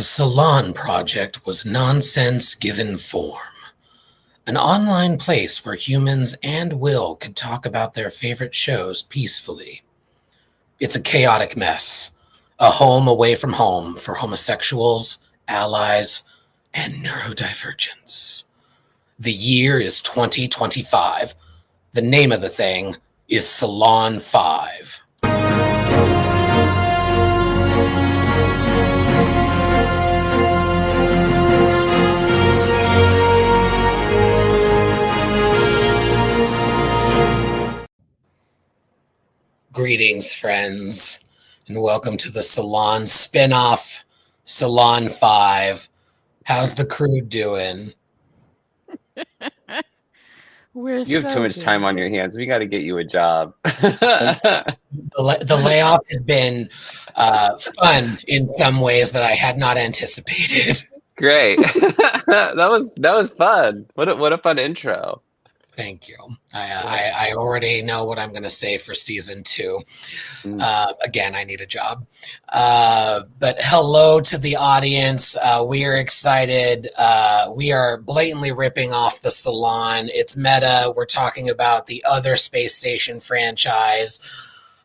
The Salon Project was nonsense given form. An online place where humans and Will could talk about their favorite shows peacefully. It's a chaotic mess. A home away from home for homosexuals, allies, and neurodivergents. The year is 2025. The name of the thing is Salon 5. Greetings, friends, and welcome to the Salon spinoff, Salon 5. How's the crew doing? You have too much time on your hands. We got to get you a job. The layoff has been fun in some ways that I had not anticipated. Great. that was fun. What a fun intro. Thank you. I already know what I'm going to say for season 2. Again, I need a job. But hello to the audience. We are excited. We are blatantly ripping off the Salon. It's meta. We're talking about the other space station franchise.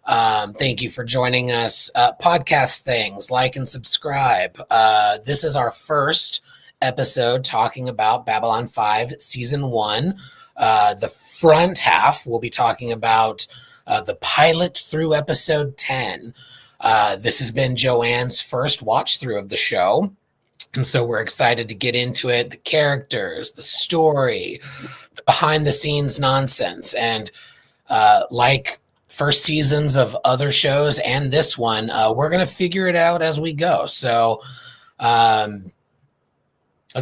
Thank you for joining us. Podcast things, like and subscribe. This is our first episode talking about Babylon 5 Season 1. The front half, we'll be talking about the pilot through episode 10. This has been Joanne's first watch through of the show. And so we're excited to get into it. The characters, the story, the behind the scenes nonsense. And like first seasons of other shows and this one, we're going to figure it out as we go. So let's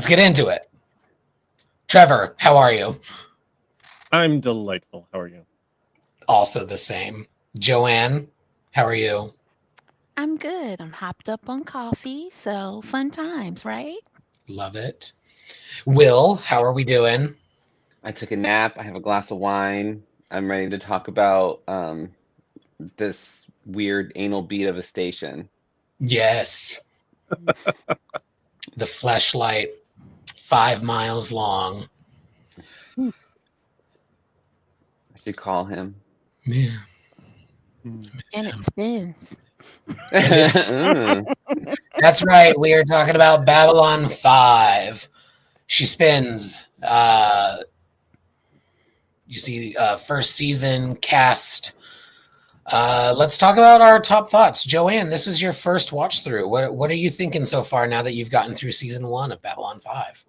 get into it. Trevor, how are you? I'm delightful. How are you? Also the same. Joanne, how are you? I'm good. I'm hopped up on coffee, so fun times, right? Love it. Will, how are we doing? I took a nap. I have a glass of wine. I'm ready to talk about this weird anal bead of a station. Yes. The fleshlight, 5 miles long. I should call him. Yeah. And it spins. That's right. We are talking about Babylon 5. She spins. You see first season cast. Let's talk about our top thoughts. Joanne, this was your first watch through. What are you thinking so far now that you've gotten through season 1 of Babylon 5?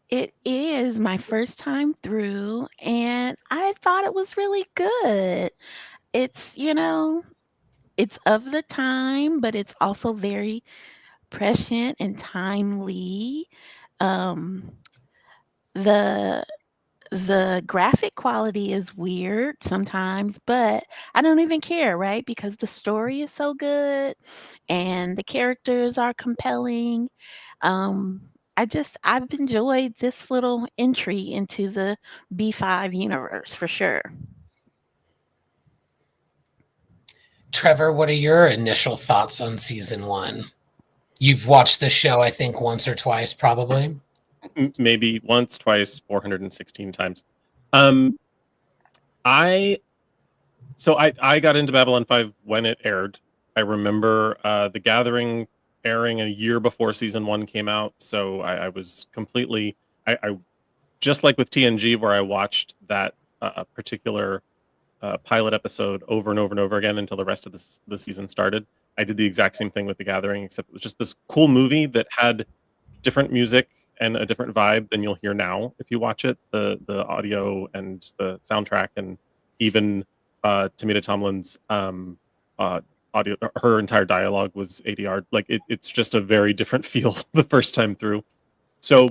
It is my first time through, and I thought it was really good. It's, it's of the time, but it's also very prescient and timely. Um, the the graphic quality is weird sometimes, but I don't even care, right? Because the story is so good and the characters are compelling. I've enjoyed this little entry into the B5 universe for sure. Trevor, what are your initial thoughts on season 1? You've watched the show, I think, once or twice, probably. Maybe once, twice, 416 times. I got into Babylon 5 when it aired. I remember The Gathering airing a year before season 1 came out, so I was completely I just like with TNG, where I watched that particular pilot episode over and over and over again until the rest of the season started. I did the exact same thing with The Gathering, except it was just this cool movie that had different music and a different vibe than you'll hear now if you watch it. The audio and the soundtrack, and even Tamita Tomlin's audio, her entire dialogue was ADR. Like it's just a very different feel the first time through. So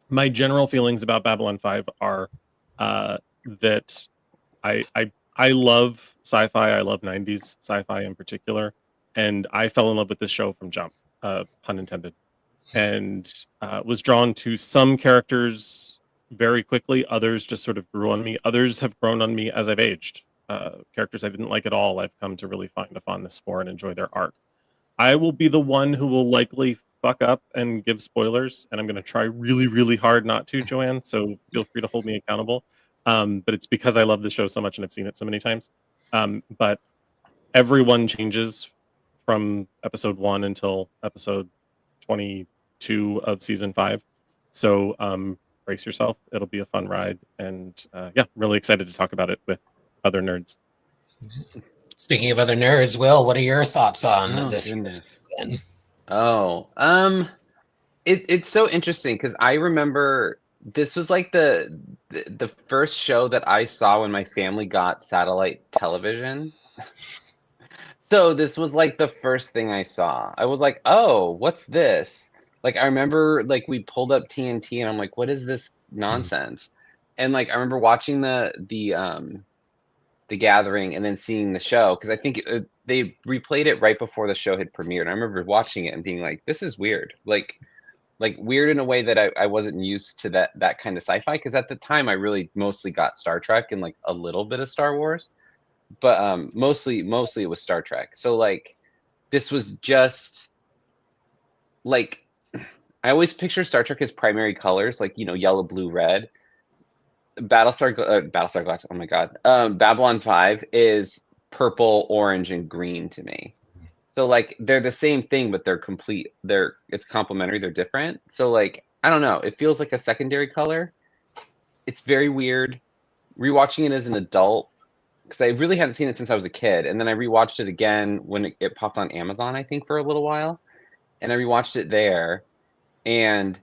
my general feelings about Babylon 5 are that I love sci-fi. I love 90s sci-fi in particular, and I fell in love with this show from jump, pun intended, and was drawn to some characters very quickly. Others just sort of grew on me. Others have grown on me as I've aged. Characters I didn't like at all, I've come to really find a fondness for and enjoy their arc. I will be the one who will likely fuck up and give spoilers, and I'm going to try really, really hard not to, Joanne. So feel free to hold me accountable. But it's because I love the show so much and I've seen it so many times. But everyone changes from episode 1 until episode 22 of season 5. So brace yourself. It'll be a fun ride. And yeah, really excited to talk about it with other nerds. Speaking of other nerds, Will, what are your thoughts on this season? It's so interesting because I remember this was like the first show that I saw when my family got satellite television. So this was like the first thing I saw. I was like, oh, what's this? Like I remember like we pulled up TNT and I'm like, what is this nonsense? And like I remember watching the Gathering and then seeing the show because I think they replayed it right before the show had premiered. I remember watching it and being like, this is weird. Like weird in a way that I wasn't used to that kind of sci-fi because at the time I really mostly got Star Trek and like a little bit of Star Wars. But mostly it was Star Trek. So like this was just like I always picture Star Trek as primary colors, like yellow, blue, red. Battlestar Galactica. Oh my god. Babylon 5 is purple, orange, and green to me. So like they're the same thing, but it's complementary. They're different. So like I don't know. It feels like a secondary color. It's very weird. Rewatching it as an adult. Because I really hadn't seen it since I was a kid, and then I rewatched it again when it popped on Amazon, I think, for a little while, and I rewatched it there, and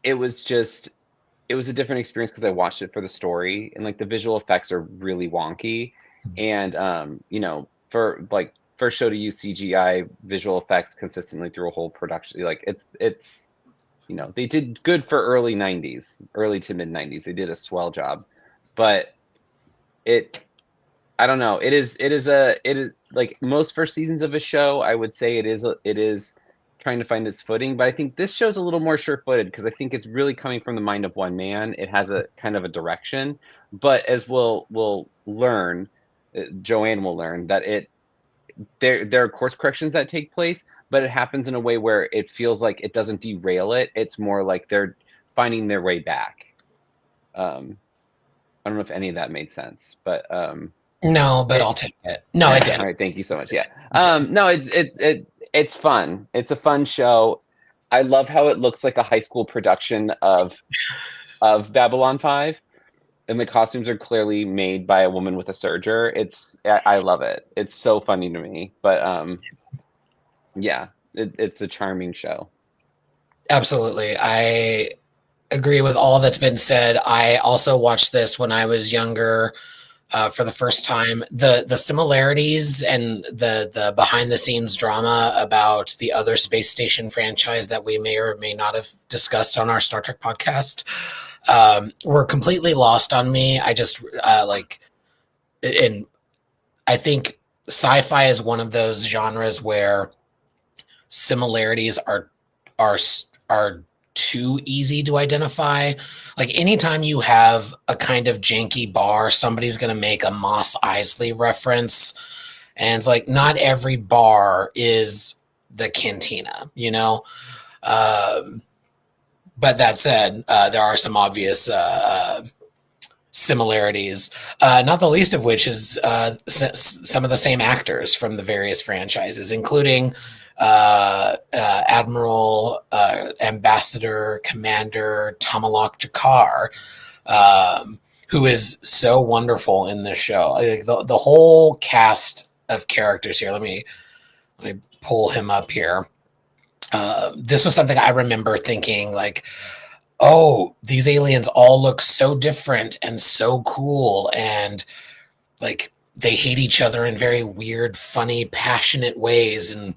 it was a different experience because I watched it for the story, and like the visual effects are really wonky, and for like first show to use CGI visual effects consistently through a whole production, like it's they did good for early to mid 90s. They did a swell job, but I don't know. It is like most first seasons of a show. I would say it is trying to find its footing, but I think this show's a little more sure-footed because I think it's really coming from the mind of one man. It has a kind of a direction, but as we'll learn, Joanne will learn that there are course corrections that take place, but it happens in a way where it feels like it doesn't derail it. It's more like they're finding their way back. I don't know if any of that made sense, but no, but I'll take it. No, it didn't. All right, thank you so much. Yeah. No, it's fun. It's a fun show. I love how it looks like a high school production of Babylon 5, and the costumes are clearly made by a woman with a serger. I love it. It's so funny to me. But yeah, it's a charming show. Absolutely. I agree with all that's been said. I also watched this when I was younger for the first time. The similarities and the behind the scenes drama about the other space station franchise that we may or may not have discussed on our Star Trek podcast were completely lost on me. I just and I think sci-fi is one of those genres where similarities are too easy to identify. Like anytime you have a kind of janky bar, somebody's going to make a Mos Eisley reference, and it's like not every bar is the cantina, but that said, there are some obvious similarities, not the least of which is some of the same actors from the various franchises, including Admiral, Ambassador, Commander Tamalak Jakar, who is so wonderful in this show. The whole cast of characters here. Let me pull him up here. This was something I remember thinking like, oh, these aliens all look so different and so cool, and like they hate each other in very weird, funny, passionate ways, and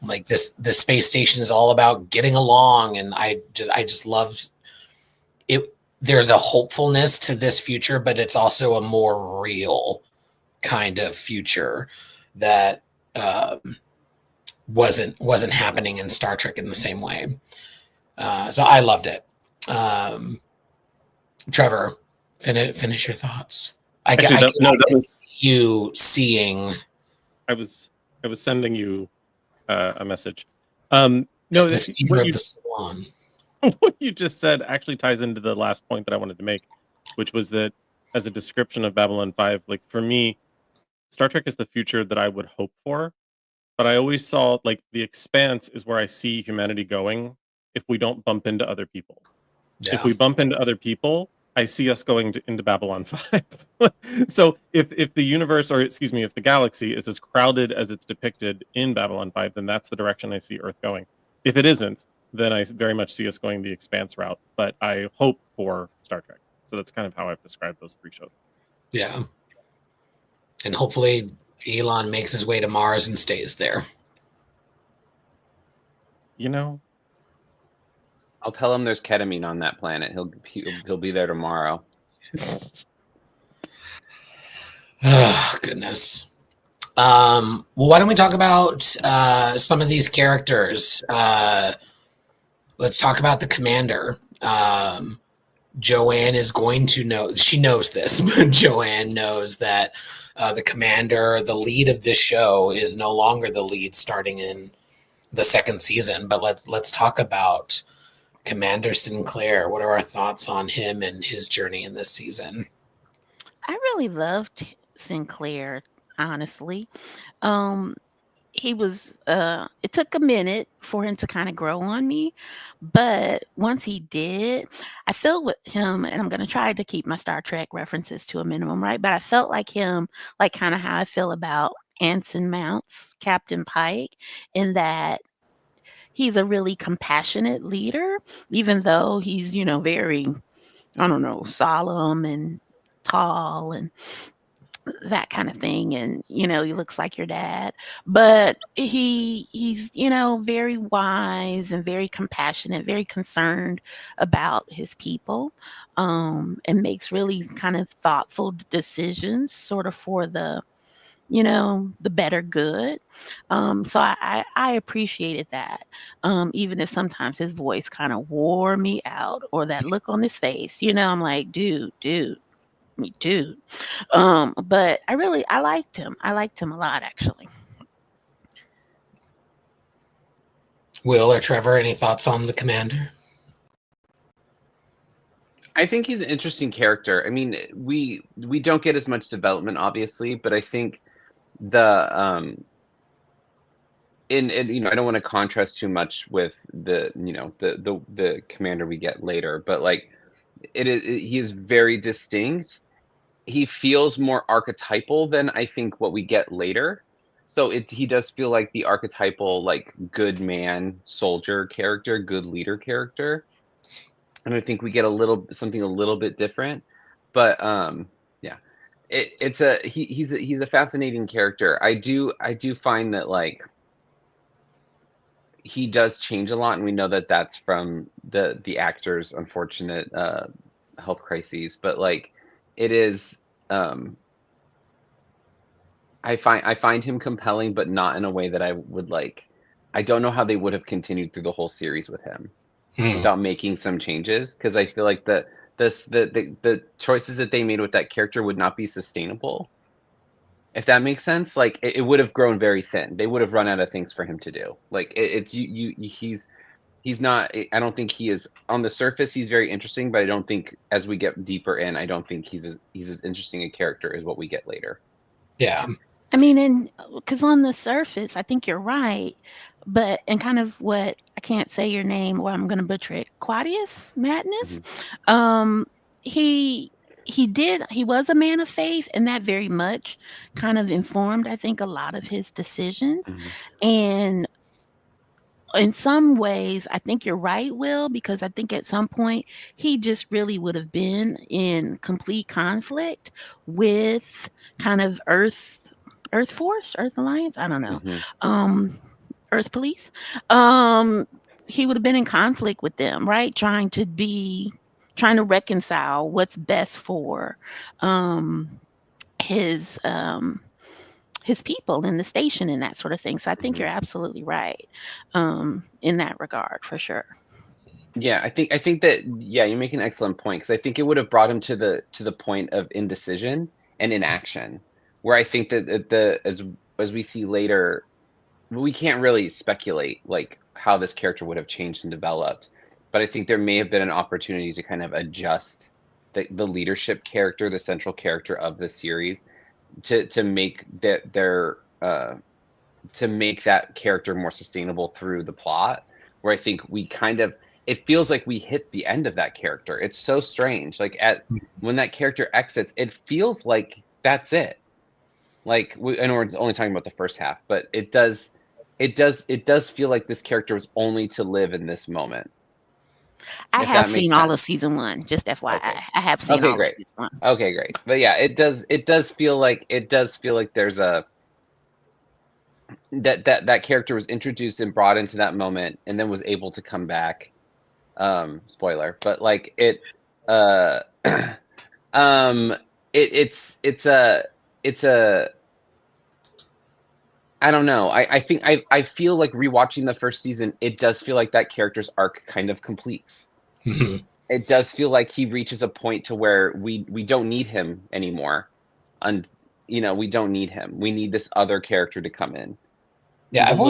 like this space station is all about getting along, and I just love it. There's a hopefulness to this future, but it's also a more real kind of future that wasn't happening in Star Trek in the same way. So I loved it. Trevor, finish your thoughts. That was you seeing. I was sending you a message. No, the cedar of the salon. what you just said actually ties into the last point that I wanted to make, which was that as a description of Babylon 5, like for me, Star Trek is the future that I would hope for, but I always saw like the expanse is where I see humanity going if we don't bump into other people. Yeah. If we bump into other people, I see us going into Babylon 5. So if the universe, or excuse me, if the galaxy is as crowded as it's depicted in Babylon 5, then that's the direction I see Earth going. If it isn't, then I very much see us going the expanse route, but I hope for Star Trek. So that's kind of how I've described those three shows. Yeah. And hopefully Elon makes his way to Mars and stays there. You know, I'll tell him there's ketamine on that planet. He'll be there tomorrow. Oh, goodness. Well, why don't we talk about some of these characters? Let's talk about the commander. Joanne is going to know. She knows this, but Joanne knows that the commander, the lead of this show, is no longer the lead starting in the second season. But let's talk about Commander Sinclair. What are our thoughts on him and his journey in this season? I really loved Sinclair, honestly. He was it took a minute for him to kind of grow on me, but once he did, I feel with him, and I'm going to try to keep my Star Trek references to a minimum, right? But I felt like him, like kind of how I feel about Anson Mounts, Captain Pike, in that he's a really compassionate leader, even though he's, very, I don't know, solemn and tall and that kind of thing, and he looks like your dad, but he's very wise and very compassionate, very concerned about his people, and makes really kind of thoughtful decisions sort of for the better good. So I appreciated that, even if sometimes his voice kind of wore me out, or that look on his face, I'm like, dude, me too. But I liked him. I liked him a lot, actually. Will or Trevor, any thoughts on the commander? I think he's an interesting character. I mean, we don't get as much development, obviously, but I think the I don't want to contrast too much with the commander we get later, but like he is very distinct. He feels more archetypal than I think what we get later. So he does feel like the archetypal, like, good man, soldier character, good leader character. And I think we get something a little bit different. But yeah. He's a fascinating character. I do find that, like, he does change a lot, and we know that that's from the actor's unfortunate health crises, but like it is I find him compelling, but not in a way that I would like. I don't know how they would have continued through the whole series with him without making some changes, because I feel like the choices that they made with that character would not be sustainable. If that makes sense, like it would have grown very thin. They would have run out of things for him to do. Like he's not. I don't think he is on the surface. He's very interesting, but I don't think as we get deeper in, I don't think he's as interesting a character as what we get later. Yeah. I mean, and because on the surface, I think you're right, but and kind of what I can't say your name, or I'm going to butcher it. Claudius Madness. He was a man of faith, and that very much kind of informed, I think, a lot of his decisions. And in some ways, I think you're right, Will, because I think at some point he just really would have been in complete conflict with kind of Earth Force, Earth Alliance. I don't know. Earth Police. He would have been in conflict with them, right? Trying to reconcile what's best for his people in the station and that sort of thing. So I think you're absolutely right in that regard, for sure. Yeah, I think that you make an excellent point, because I think it would have brought him to the point of indecision and inaction, where I think that as we see later, we can't really speculate like how this character would have changed and developed. But I think there may have been an opportunity to kind of adjust the leadership character, the central character of the series, to make to make that character more sustainable through the plot. Where I think we it feels like we hit the end of that character. It's so strange. Like when that character exits, it feels like that's it. Like and we're only talking about the first half, but it does feel like this character was only to live in this moment. I If have that makes seen all of sense. season 1, just FYI. Okay. I have seen all Great. of season 1. Okay, great. But yeah, it does feel like there's that character was introduced and brought into that moment and then was able to come back. Spoiler, but like it's a I don't know. I feel like rewatching the first season, it does feel like that character's arc kind of completes. Mhm. It does feel like he reaches a point to where we don't need him anymore. And we don't need him. We need this other character to come in. Yeah, Who's a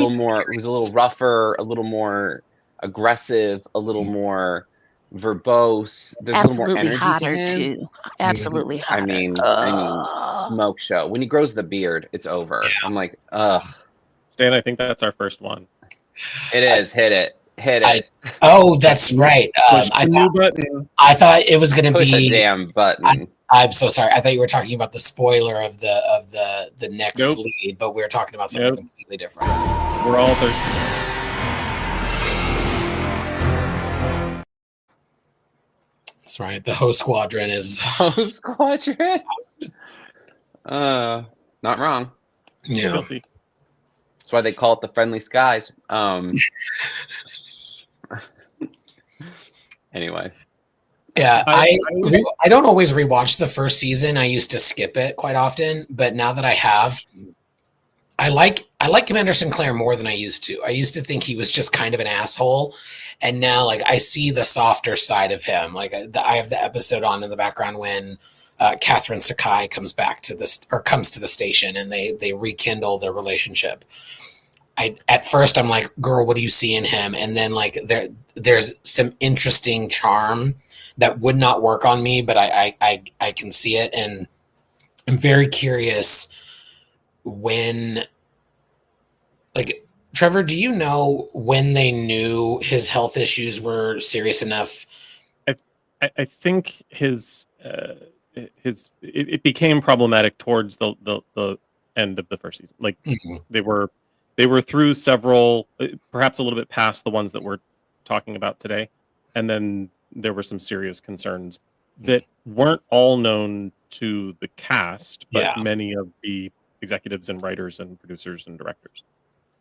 little rougher, a little more aggressive, a little more verbose. There's a little more Absolutely energy to hotter him. too. Absolutely I hotter. mean, Ugh. smoke show. When he grows the beard, it's over. I'm like, ugh. Stan, I think that's our first one. It is. Hit it. Oh, that's right. Push the new button. I thought it was going to Push be. the damn button. I'm so sorry. I thought you were talking about the spoiler of the next Nope. lead, but we were talking about something completely different. We're all thirsty. That's right. The Ho Squadron is. Ho Squadron. Not wrong. Yeah. Guilty. That's why they call it the Friendly Skies. Anyway. Yeah, I don't always rewatch the first season. I used to skip it quite often, but now that I have, I like Commander Sinclair more than I used to. I used to think he was just kind of an asshole, and now like I see the softer side of him. Like I have the episode on in the background when Catherine Sakai comes to the station, and they rekindle their relationship. At first I'm like, girl, what do you see in him? And then like there's some interesting charm that would not work on me, but I can see it, and I'm very curious when, like, Trevor, do you know when they knew his health issues were serious enough? I think it became problematic towards the end of the first season. Like they were through several, perhaps a little bit past the ones that we're talking about today, and then there were some serious concerns that weren't all known to the cast, but many of the executives and writers and producers and directors.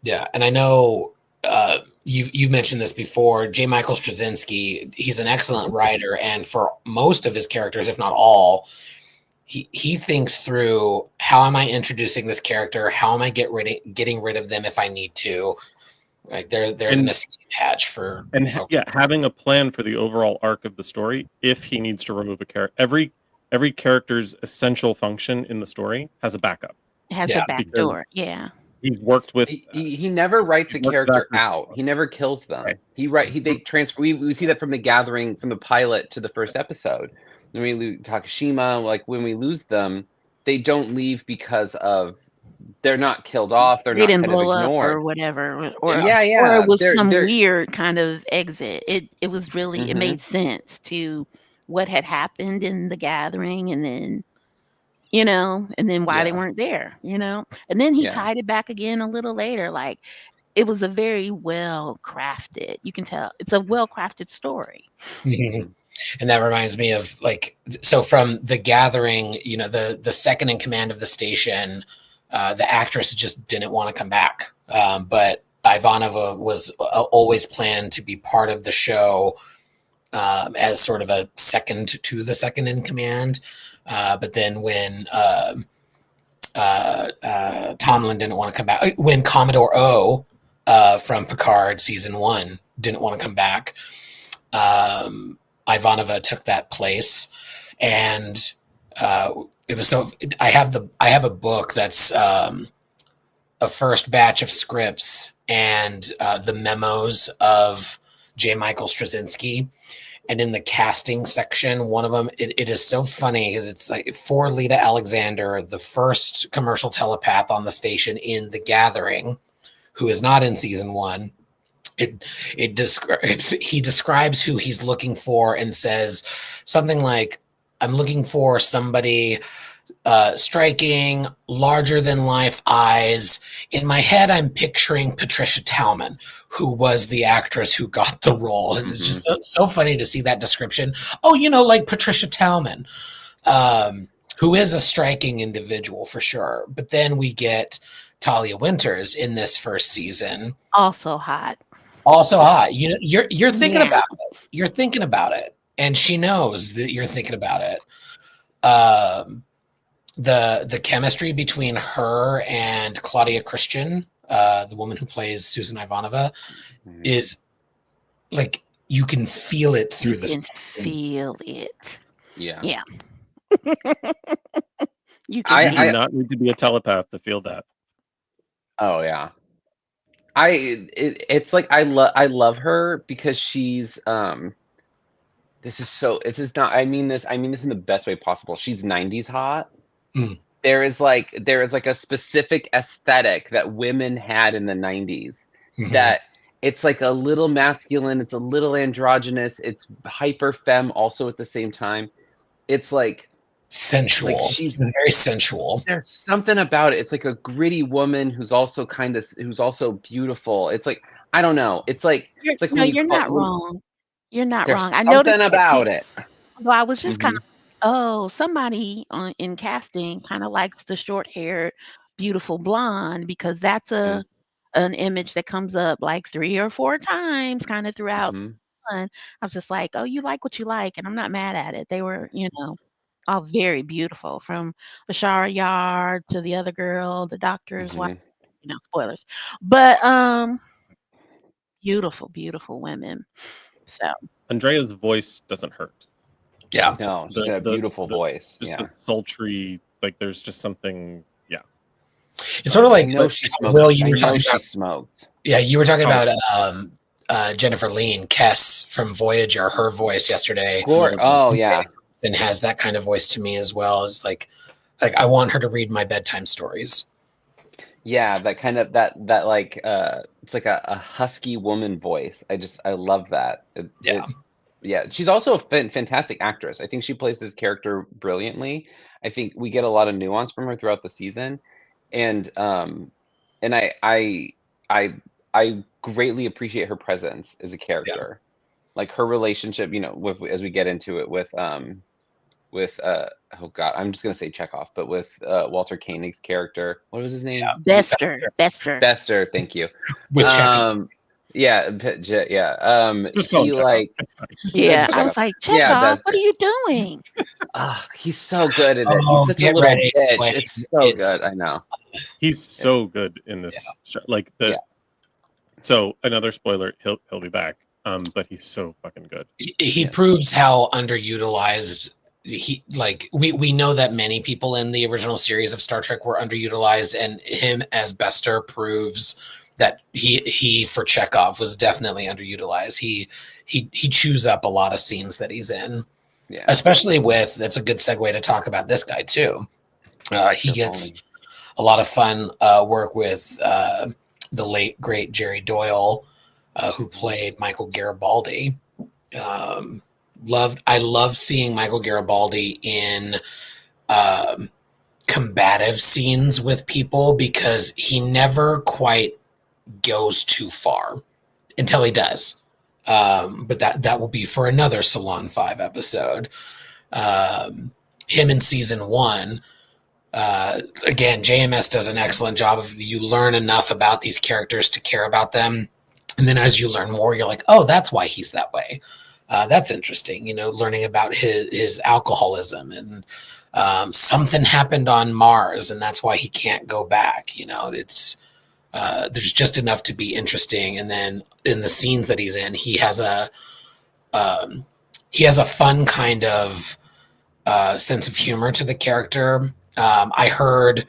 Yeah, and I know you've mentioned this before. J. Michael Straczynski, he's an excellent writer, and for most of his characters, if not all, he thinks through, how am I introducing this character? How am I getting rid of them if I need to? Like there's an escape hatch for folks. Having a plan for the overall arc of the story. If he needs to remove a character, every character's essential function in the story has a backup. It has a back door. Yeah. He's worked with. He never writes a character out. He never kills them. Right. They transfer. We see that from the gathering, from the pilot to the first episode. When we lose Takashima, like when we lose them, they don't leave because of. They're not killed off. They didn't blow up or whatever, or it was some weird kind of exit. It was really it made sense to what had happened in the gathering, and then and then why they weren't there, and then he tied it back again a little later. Like it was a very well crafted. You can tell it's a well crafted story. And that reminds me of so from the gathering, the second in command of the station. The actress just didn't want to come back. But Ivanova was always planned to be part of the show as sort of a second to the second in command. But then when Tomlin didn't want to come back, when Commodore O from Picard season 1 didn't want to come back, Ivanova took that place. And it was I have a book that's a first batch of scripts, and the memos of J. Michael Straczynski. And in the casting section, one of them, it is so funny because it's like for Lita Alexander, the first commercial telepath on the station in The Gathering, who is not in season 1. He describes who he's looking for and says something like, I'm looking for somebody striking, larger than life eyes. In my head, I'm picturing Patricia Tallman, who was the actress who got the role. And it's just so funny to see that description. Oh, like Patricia Tallman, who is a striking individual for sure. But then we get Talia Winters in this first season. Also hot. You're thinking about it. You're thinking about it. And she knows that you're thinking about it. The chemistry between her and Claudia Christian, the woman who plays Susan Ivanova, is like you can feel it through the screen. Feel it. Yeah. You do not need to be a telepath to feel that. Oh yeah. It's like I love her because she's I mean this in the best way possible. She's 90s hot. There is like a specific aesthetic that women had in the 90s that it's like a little masculine, it's a little androgynous, it's hyper femme also at the same time. It's like sensual. Like she's very sensual. There's something about it. It's like a gritty woman who's also beautiful. It's like, I don't know. It's like no, you're not wrong. You're not wrong. I noticed something about it. Well, I was just kind of, somebody in casting kind of likes the short-haired, beautiful blonde because that's an image that comes up like 3 or 4 times kind of throughout. I was just like, oh, you like what you like, and I'm not mad at it. They were, all very beautiful, from Bashara Yard to the other girl, the doctor's wife. Spoilers, but beautiful, beautiful women. So Andrea's voice doesn't hurt. Yeah, no, she's got a beautiful voice. Just the sultry, like there's just something. Yeah, it's sort of like she smoked. Will, you were talking about, she smoked. Yeah, you were talking about Jennifer Lean Kess from Voyager. Her voice yesterday. Oh yeah, and has that kind of voice to me as well. It's like I want her to read my bedtime stories. Yeah, that kind of that like it's like a husky woman voice. I love that. Yeah, she's also a fantastic actress. I think she plays this character brilliantly. I think we get a lot of nuance from her throughout the season, and I greatly appreciate her presence as a character, like her relationship. With as we get into it with oh god, I'm just gonna say Chekhov, but with Walter Koenig's character. What was his name? Bester. Thank you. With Chekhov. Just call him Chekhov. I was like, Chekhov, what are you doing? He's so good at it. He's such a little bitch. It's so good. I know. He's so good in this show. Like So another spoiler, he'll be back. But he's so fucking good. He proves how underutilized we know that many people in the original series of Star Trek were underutilized, and him as Bester proves that he for Chekhov was definitely underutilized. He chews up a lot of scenes that he's in, especially with. That's a good segue to talk about this guy too. He gets a lot of fun work with the late great Jerry Doyle, who played Michael Garibaldi. I love seeing Michael Garibaldi in combative scenes with people because he never quite goes too far until he does. But that will be for another Salon 5 episode. Him in season 1, again, JMS does an excellent job of you learn enough about these characters to care about them. And then as you learn more, you're like, oh, that's why he's that way. That's interesting, learning about his alcoholism and something happened on Mars and that's why he can't go back. It's there's just enough to be interesting. And then in the scenes that he's in, he has a fun kind of sense of humor to the character. I heard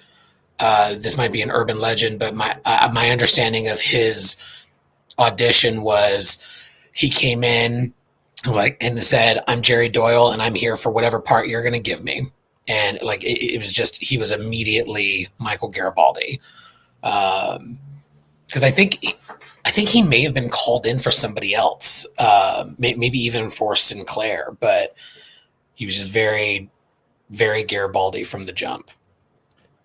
this might be an urban legend, but my understanding of his audition was he came in and said, "I'm Jerry Doyle, and I'm here for whatever part you're going to give me." And like it was just he was immediately Michael Garibaldi, because I think he may have been called in for somebody else, maybe even for Sinclair, but he was just very, very Garibaldi from the jump.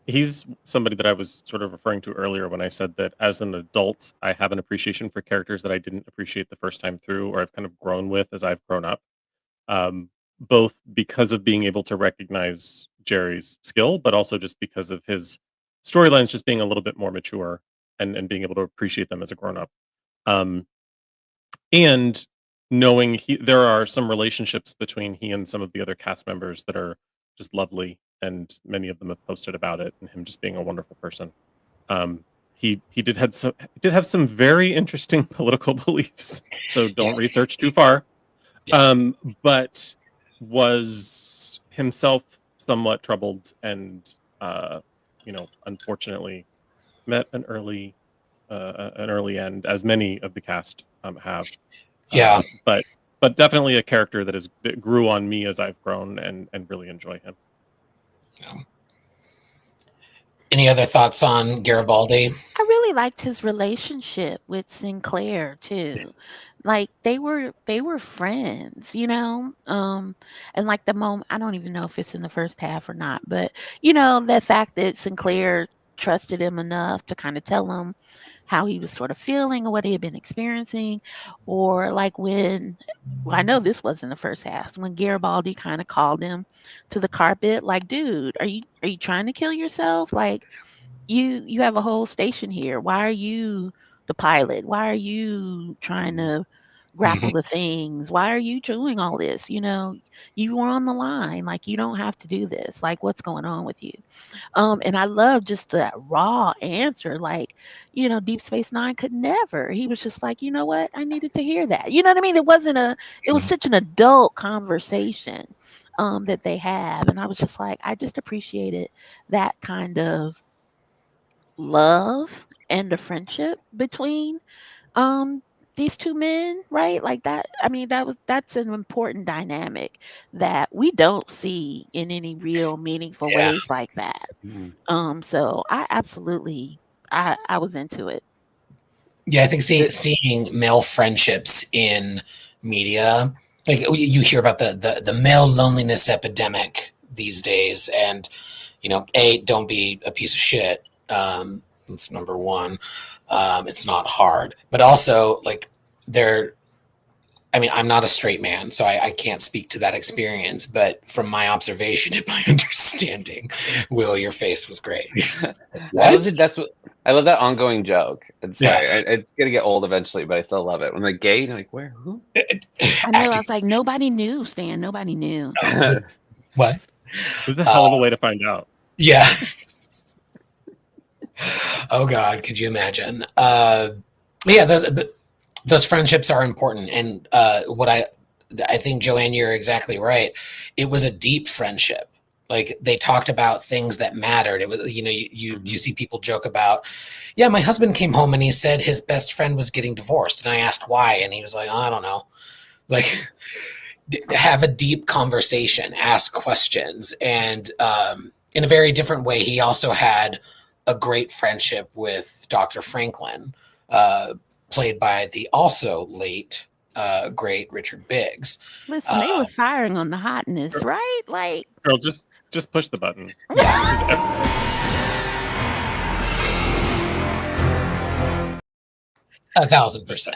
He's somebody that I was sort of referring to earlier when I said that as an adult, I have an appreciation for characters that I didn't appreciate the first time through, or I've kind of grown with as I've grown up. Both because of being able to recognize Jerry's skill, but also just because of his storylines just being a little bit more mature and being able to appreciate them as a grown up. And knowing there are some relationships between he and some of the other cast members that are just lovely, and many of them have posted about it, and him just being a wonderful person. He did have some very interesting political beliefs, so don't Yes. research too far. Yeah. But was himself somewhat troubled, and unfortunately met an early end, as many of the cast have. Yeah. But definitely a character that grew on me as I've grown and really enjoy him. Yeah. Any other thoughts on Garibaldi? I really liked his relationship with Sinclair too. Like they were friends, and like the moment, I don't even know if it's in the first half or not, but the fact that Sinclair trusted him enough to kind of tell him how he was sort of feeling or what he had been experiencing, or like when, well, I know this was in the first half, when Garibaldi kind of called him to the carpet, like, dude, are you trying to kill yourself? Like, you have a whole station here. Why are you the pilot? Why are you trying to grapple the things? Why are you doing all this? You were on the line. Like, you don't have to do this. Like, what's going on with you? And I love just that raw answer. Like, Deep Space Nine could never. He was just like, you know what? I needed to hear that. You know what I mean? It was such an adult conversation that they have. And I was just like, I just appreciated that kind of love and the friendship between these two men, right? Like that. I mean, that's an important dynamic that we don't see in any real meaningful Yeah. ways like that. So I absolutely, I was into it. Yeah, I think seeing male friendships in media, like you hear about the male loneliness epidemic these days, and don't be a piece of shit. That's number one. It's not hard, but also like I'm not a straight man, so I can't speak to that experience. But from my observation and my understanding, Will, your face was great. I love it. I love that ongoing joke. I'm sorry, Yeah. it's gonna get old eventually, but I still love it. When they're gay, you're like, where? Who? I know. I was like, nobody knew, Stan. Nobody knew. What? It was a hell of a way to find out. Yeah. Oh God, could you imagine? Yeah, those friendships are important, and what I think, Joanne, you're exactly right. It was a deep friendship. Like they talked about things that mattered. It was, you see people joke about, yeah, my husband came home and he said his best friend was getting divorced, and I asked why, and he was like, oh, I don't know. Like, have a deep conversation, ask questions, and in a very different way, he also had a great friendship with Dr. Franklin, played by the also late great Richard Biggs. Listen, they were firing on the hotness, right? Like, girl, just push the button. Yeah. 1,000%.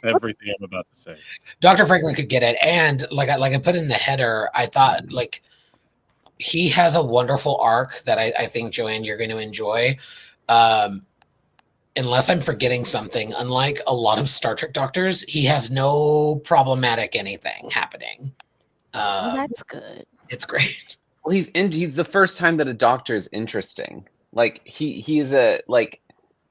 Everything I'm about to say. Dr. Franklin could get it, and like I put in the header, I thought like he has a wonderful arc that I think, Joanne, you're going to enjoy. Unless I'm forgetting something, unlike a lot of Star Trek doctors, he has no problematic anything happening. well, that's good. It's great. Well, he's the first time that a doctor is interesting. Like he's like,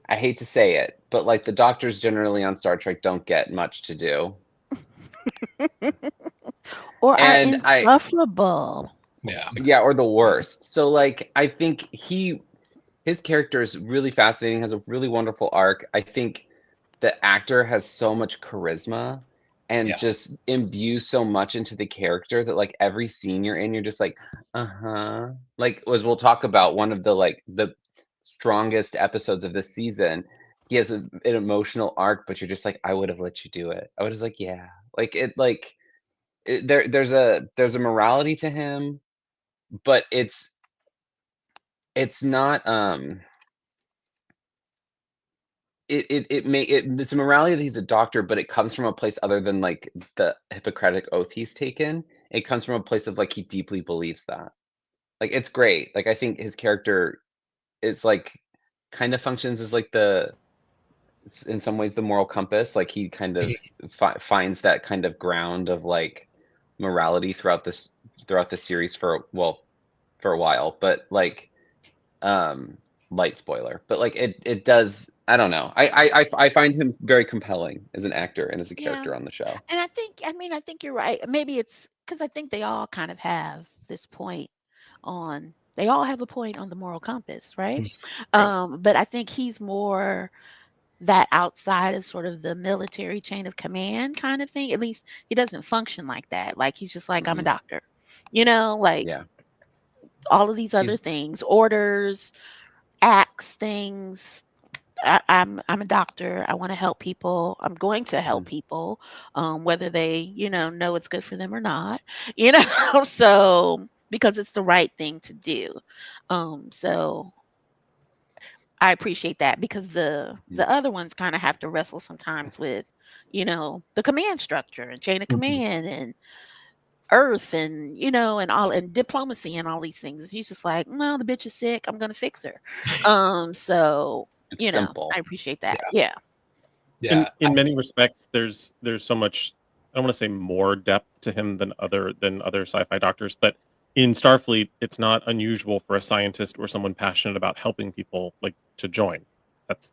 I hate to say it, but like the doctors generally on Star Trek don't get much to do. Or are insufferable. Yeah. Yeah, or the worst. So like I think his character is really fascinating, has a really wonderful arc. I think the actor has so much charisma and Yeah. just imbues so much into the character that like every scene you're in, you're just like, like as we'll talk about one of the strongest episodes of this season. He has an emotional arc, but you're just like, I would have let you do it. I was like, yeah, there's a morality to him, but it's not it's a morality that he's a doctor, but it comes from a place other than like the Hippocratic oath he's taken. It comes from a place of like he deeply believes that. Like it's great. Like I think his character is like kind of functions as like in some ways the moral compass. Like he kind of finds that kind of ground of like morality throughout the series for a while, but like light spoiler, but like it does. I don't know. I find him very compelling as an actor and as a Yeah. character on the show. And I think you're right. Maybe it's because I think they all kind of have this point they all have a point on the moral compass, right? But I think he's more that outside of sort of the military chain of command kind of thing. At least he doesn't function like that. Like he's just like, I'm a doctor, like Yeah, all of these he's other things, orders, acts, things. I'm a doctor. I want to help people. I'm going to help people, whether they know it's good for them or not. So because it's the right thing to do. So I appreciate that because the other ones kind of have to wrestle sometimes with, the command structure and chain of command and earth and and all and diplomacy and all these things. He's just like, no, the bitch is sick. I'm gonna fix her. So it's simple. I appreciate that. Yeah. Yeah. In many respects, there's so much. I don't want to say more depth to him than other sci-fi doctors, but in Starfleet, it's not unusual for a scientist or someone passionate about helping people like to join. That's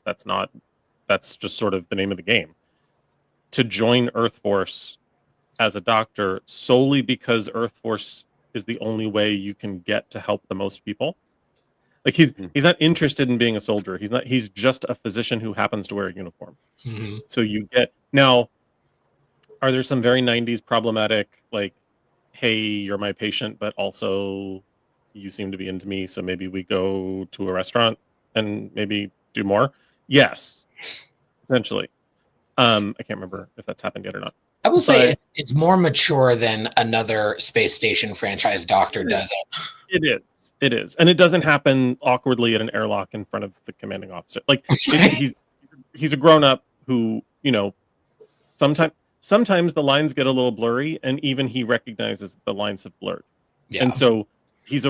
just sort of the name of the game. To join Earth Force as a doctor solely because Earth Force is the only way you can get to help the most people. Like he's not interested in being a soldier. He's just a physician who happens to wear a uniform. Mm-hmm. So you get now, are there some very 90s problematic like, hey, you're my patient, but also you seem to be into me, so maybe we go to a restaurant and maybe do more? Yes, potentially. I can't remember if that's happened yet or not. I will say it's more mature than another space station franchise doctor does it. It is. And it doesn't happen awkwardly at an airlock in front of the commanding officer. Like he's a grown-up who, sometimes the lines get a little blurry and even he recognizes the lines have blurred. Yeah. And so he's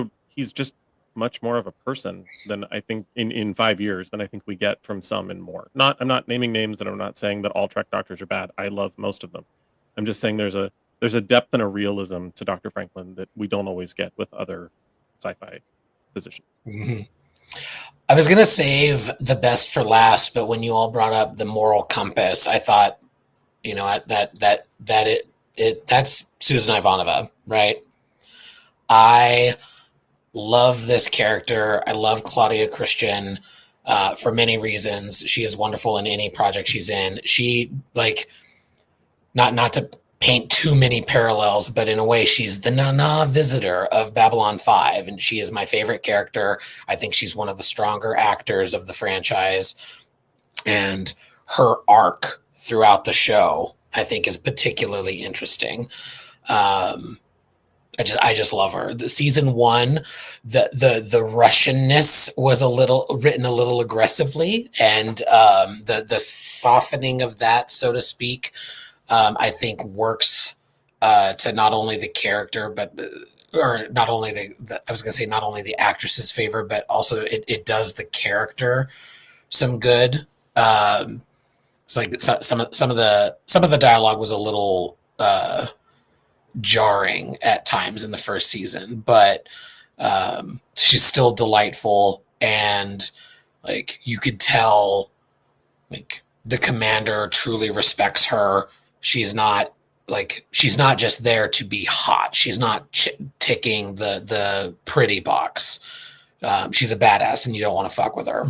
just much more of a person than I think in 5 years than I think we get from some and more. I'm not naming names and I'm not saying that all Trek doctors are bad. I love most of them. I'm just saying there's a depth and a realism to Dr. Franklin that we don't always get with other sci-fi physicians. Mm-hmm. I was going to save the best for last, but when you all brought up the moral compass, I thought, that's Susan Ivanova, right? I love this character. I love Claudia Christian for many reasons. She is wonderful in any project she's in. She not to paint too many parallels, but in a way, she's the Nana visitor of Babylon 5, and she is my favorite character. I think she's one of the stronger actors of the franchise, and her arc throughout the show, I think, is particularly interesting. I just love her. The season 1, the Russianness was written a little aggressively, and the softening of that, so to speak, I think works to not only the character, or not only I was going to say not only the actress's favor, but also it does the character some good. It's like some of the dialogue was a little jarring at times in the first season, but she's still delightful, and like you could tell, like the commander truly respects her. She's not just there to be hot. She's not ticking the pretty box. she's a badass and you don't want to fuck with her.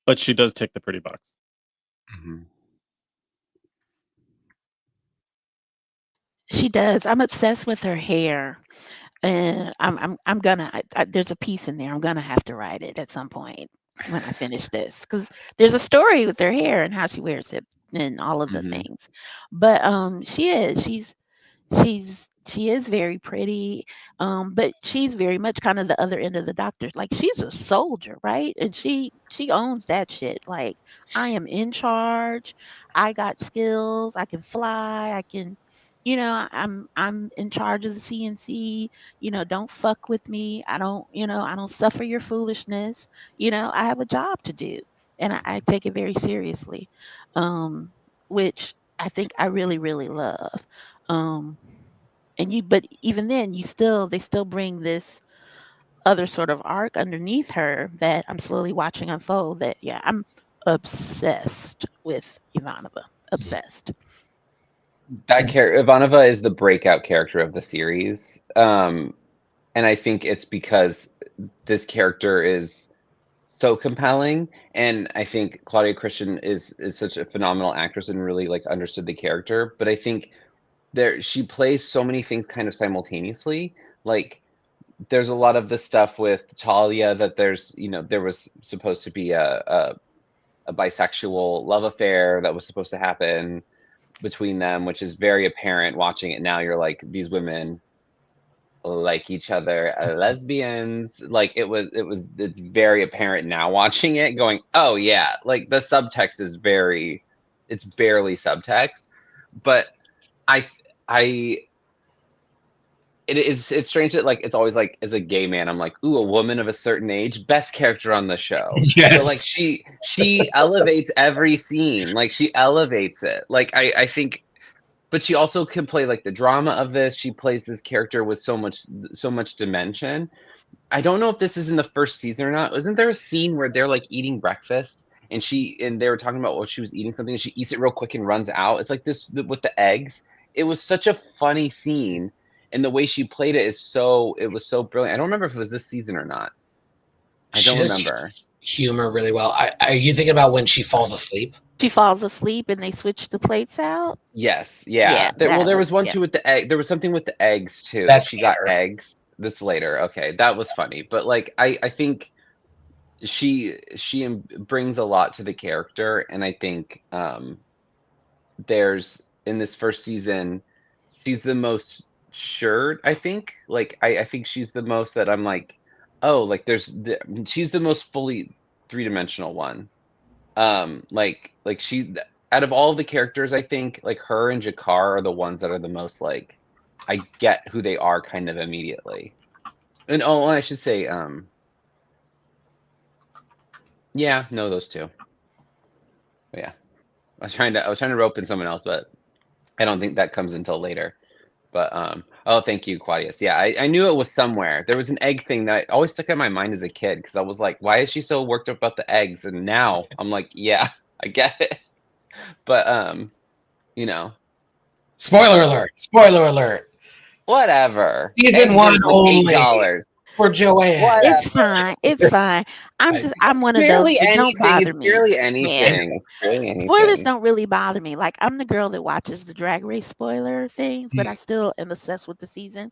But she does tick the pretty box. Mhm. She does. I'm obsessed with her hair. And I'm gonna there's a piece in there. I'm gonna have to write it at some point when I finish this because there's a story with her hair and how she wears it and all of the Mhm. things. But she is very pretty, but she's very much kind of the other end of the doctor. Like she's a soldier, right? And she owns that shit. Like I am in charge. I got skills. I can fly. I can, I'm in charge of the CNC. Don't fuck with me. I don't suffer your foolishness. I have a job to do, and I take it very seriously, which I think I really really love. Um, but even then they still bring this other sort of arc underneath her that I'm slowly watching unfold that yeah, I'm obsessed with Ivanova. Obsessed. That character, Ivanova, is the breakout character of the series. And I think it's because this character is so compelling, and I think Claudia Christian is such a phenomenal actress and really like understood the character. But I think she plays so many things kind of simultaneously. Like there's a lot of the stuff with Talia that there was supposed to be a bisexual love affair that was supposed to happen between them, which is very apparent watching it now. You're like, these women like each other, lesbians. Like it's very apparent now watching it, going, oh yeah, like the subtext is it's barely subtext. But I I it's strange that like it's always like as a gay man I'm like, ooh, a woman of a certain age, best character on the show. But like Yes. she elevates every scene, like she elevates it. Like I think, but she also can play like the drama of this. She plays this character with so much dimension. I don't know if this is in the first season or not. Wasn't there a scene where they're like eating breakfast and they were talking about what she was eating something and she eats it real quick and runs out? It's like this with the eggs. It was such a funny scene, and the way she played it it was so brilliant. I don't remember if it was this season or not. I She don't does remember. humor really well. Are you thinking about when she falls asleep? She falls asleep and they switch the plates out. Yes, Yeah, yeah. There was one yeah. too with the egg. There was something with the eggs too. That's She got later. eggs. That's later. Okay, that was funny. But like, I think she brings a lot to the character, and I think there's in this first season, she's the most sure. I think like I think she's the most that I'm like, oh, like she's the most fully three-dimensional one. Like she out of all the characters, I think like her and Jakar are the ones that are the most like I get who they are kind of immediately. And I should say, yeah, no, those two. Yeah, I was trying to rope in someone else, but I don't think that comes until later. But oh, thank you, Claudius. Yeah, I knew it was somewhere. There was an egg thing that always stuck in my mind as a kid because I was like, why is she so worked up about the eggs? And now I'm like, yeah, I get it. But you know, Spoiler alert! Spoiler alert! whatever. Season Eggs one are like only $8. for Joanne. Whatever. It's fine. It's fine. I'm It's one of those barely that don't anything. bother It's me. barely Yeah. anything. It's barely Spoilers anything. don't really bother me. Like I'm the girl that watches the drag race spoiler things, but I still am obsessed with the season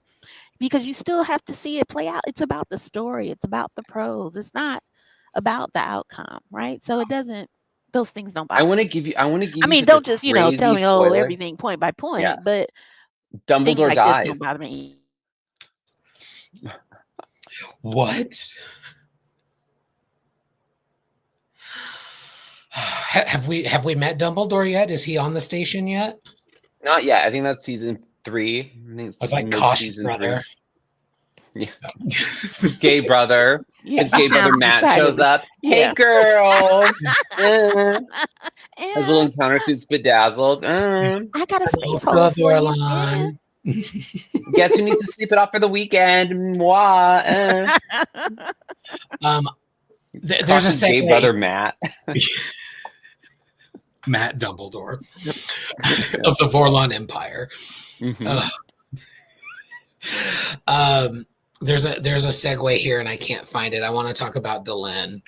because you still have to see it play out. It's about the story. It's about the pros. It's not about the outcome, right? So it doesn't those things don't I bother want to me. give you. I want to I give you mean, such a don't just, tell crazy me, oh, spoiler. everything point by Yeah, point, but things Dumbledore like this dies. don't bother me. What? Have we met Dumbledore yet? Is he on the station yet? Not yet. I think that's season 3. I think I was it's like cautious mid-season 3. brother. Yeah. His gay brother. Yeah, His he gay brother sounds Matt shows decidedly. up. Hey, Yeah. girl. His little And encounter suits bedazzled. I got a space hole for you. Yeah. Slytherin. Guess who needs to sleep it off for the weekend? Moi. There's a Cautious gay segue. brother Matt. Matt Dumbledore of the Vorlon Empire. Mhm. there's a segue here, and I can't find it. I want to talk about Delenn.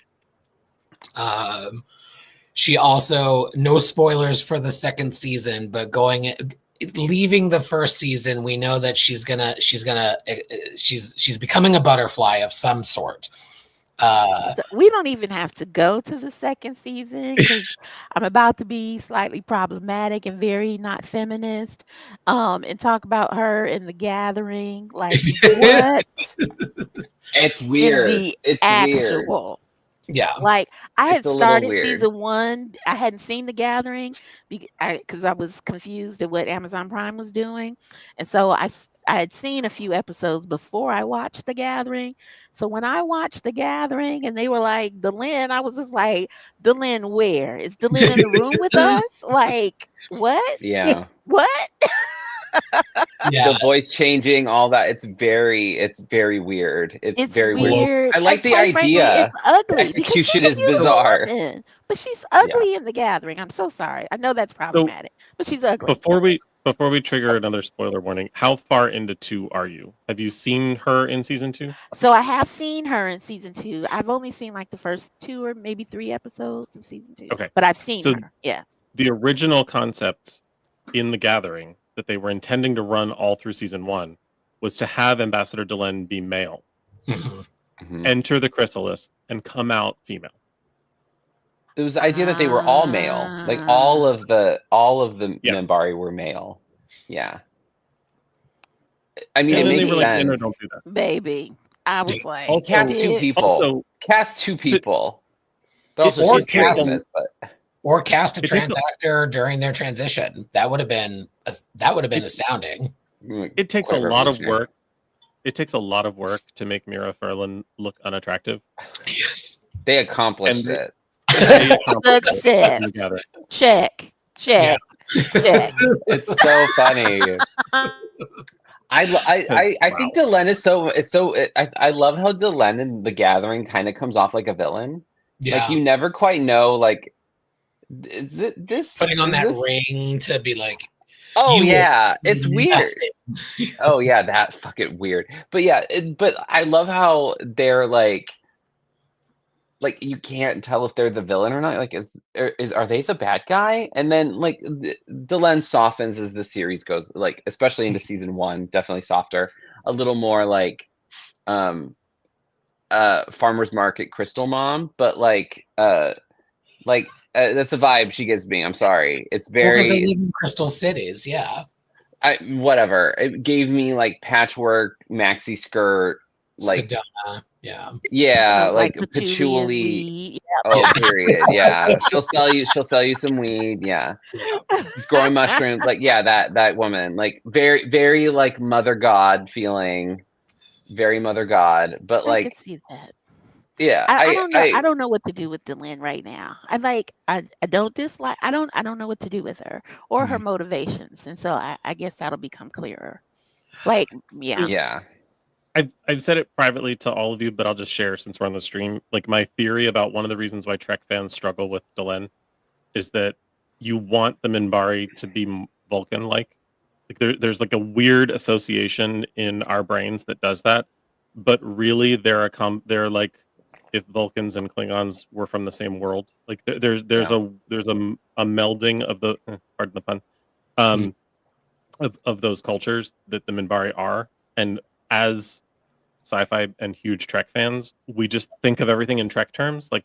She also, no spoilers for the second season, but leaving the first season, we know that she's becoming a butterfly of some sort. We don't even have to go to the second season because I'm about to be slightly problematic and very not feminist, and talk about her in The Gathering. Like, what It's in weird. the It's weird. actual? Yeah. Like, I had It's a little started weird. season 1. I hadn't seen The Gathering because I was confused at what Amazon Prime was doing. And so I had seen a few episodes before I watched The Gathering. So when I watched The Gathering and they were like, Delenn, I was just like, Delenn where? Is Delenn in the room with us? Like, what? Yeah. What? Yeah. The voice changing, all that. It's very weird. It's very weird. Weird. I like And the quite frankly, idea. it's ugly The because she's execution a is beautiful bizarre. woman, but she's ugly in The Gathering. I'm so sorry. I know that's problematic, but she's ugly. Before we trigger another spoiler warning, how far into 2 are you? Have you seen her in season 2? So I have seen her in season 2. I've only seen like the first 2 or maybe 3 episodes of season 2. Okay. But I've seen So her. Yes. the original concept in The Gathering that they were intending to run all through season 1 was to have Ambassador Delenn be male, enter the chrysalis, and come out female. It was the idea that they were all male. Like all of the Minbari were male. Yeah. I mean, And it then they makes were like, sense. no, don't do that. Baby. I was like, Also- Cast 2 people. Also, Cast 2 people. But also Or she's Katniss, but Or cast a It takes trans actor during their transition. That would have been astounding. it takes a Quite lot of revolutionary. work. It takes a lot of work to make Mira Furlan look unattractive. Yes. they accomplished And it. They accomplished it success. together. Check. Check. Check. It's so funny. I think Delenn is I love how Delenn in The Gathering kind of comes off like a villain. Yeah. Like you never quite know, like this Putting on is that this- ring to be like, Oh you yeah, will it's see weird. nothing. Oh yeah, that fucking weird. But yeah, but I love how they're like you can't tell if they're the villain or not. Like, are they the bad guy? And then like Delenn softens as the series goes, like especially into season 1, definitely softer, a little more like farmer's market crystal mom, but that's the vibe she gives me. I'm sorry, it's Well, 'cause they very live in crystal cities. Yeah. whatever. It gave me like patchwork maxi skirt, like Sedona. Yeah. yeah, Smells like patchouli and patchouli. weed. Oh, Yeah. period. Yeah, she'll sell you some weed. Yeah, she's growing mushrooms. Like, yeah, that woman, like very, very like mother god feeling, very mother god. But I could like, see that. yeah, I don't know. I don't know what to do with Delenn right now. I don't dislike. I don't know what to do with her or her motivations, and so I guess that'll become clearer. Like, yeah. yeah, I've said it privately to all of you, but I'll just share since we're on the stream. Like my theory about one of the reasons why Trek fans struggle with Delenn is that you want the Minbari to be Vulcan-like. Like there's like a weird association in our brains that does that, but really they're like if Vulcans and Klingons were from the same world. Like there's a melding of the pardon the pun of those cultures that the Minbari are, and as sci-fi and huge Trek fans, we just think of everything in Trek terms. Like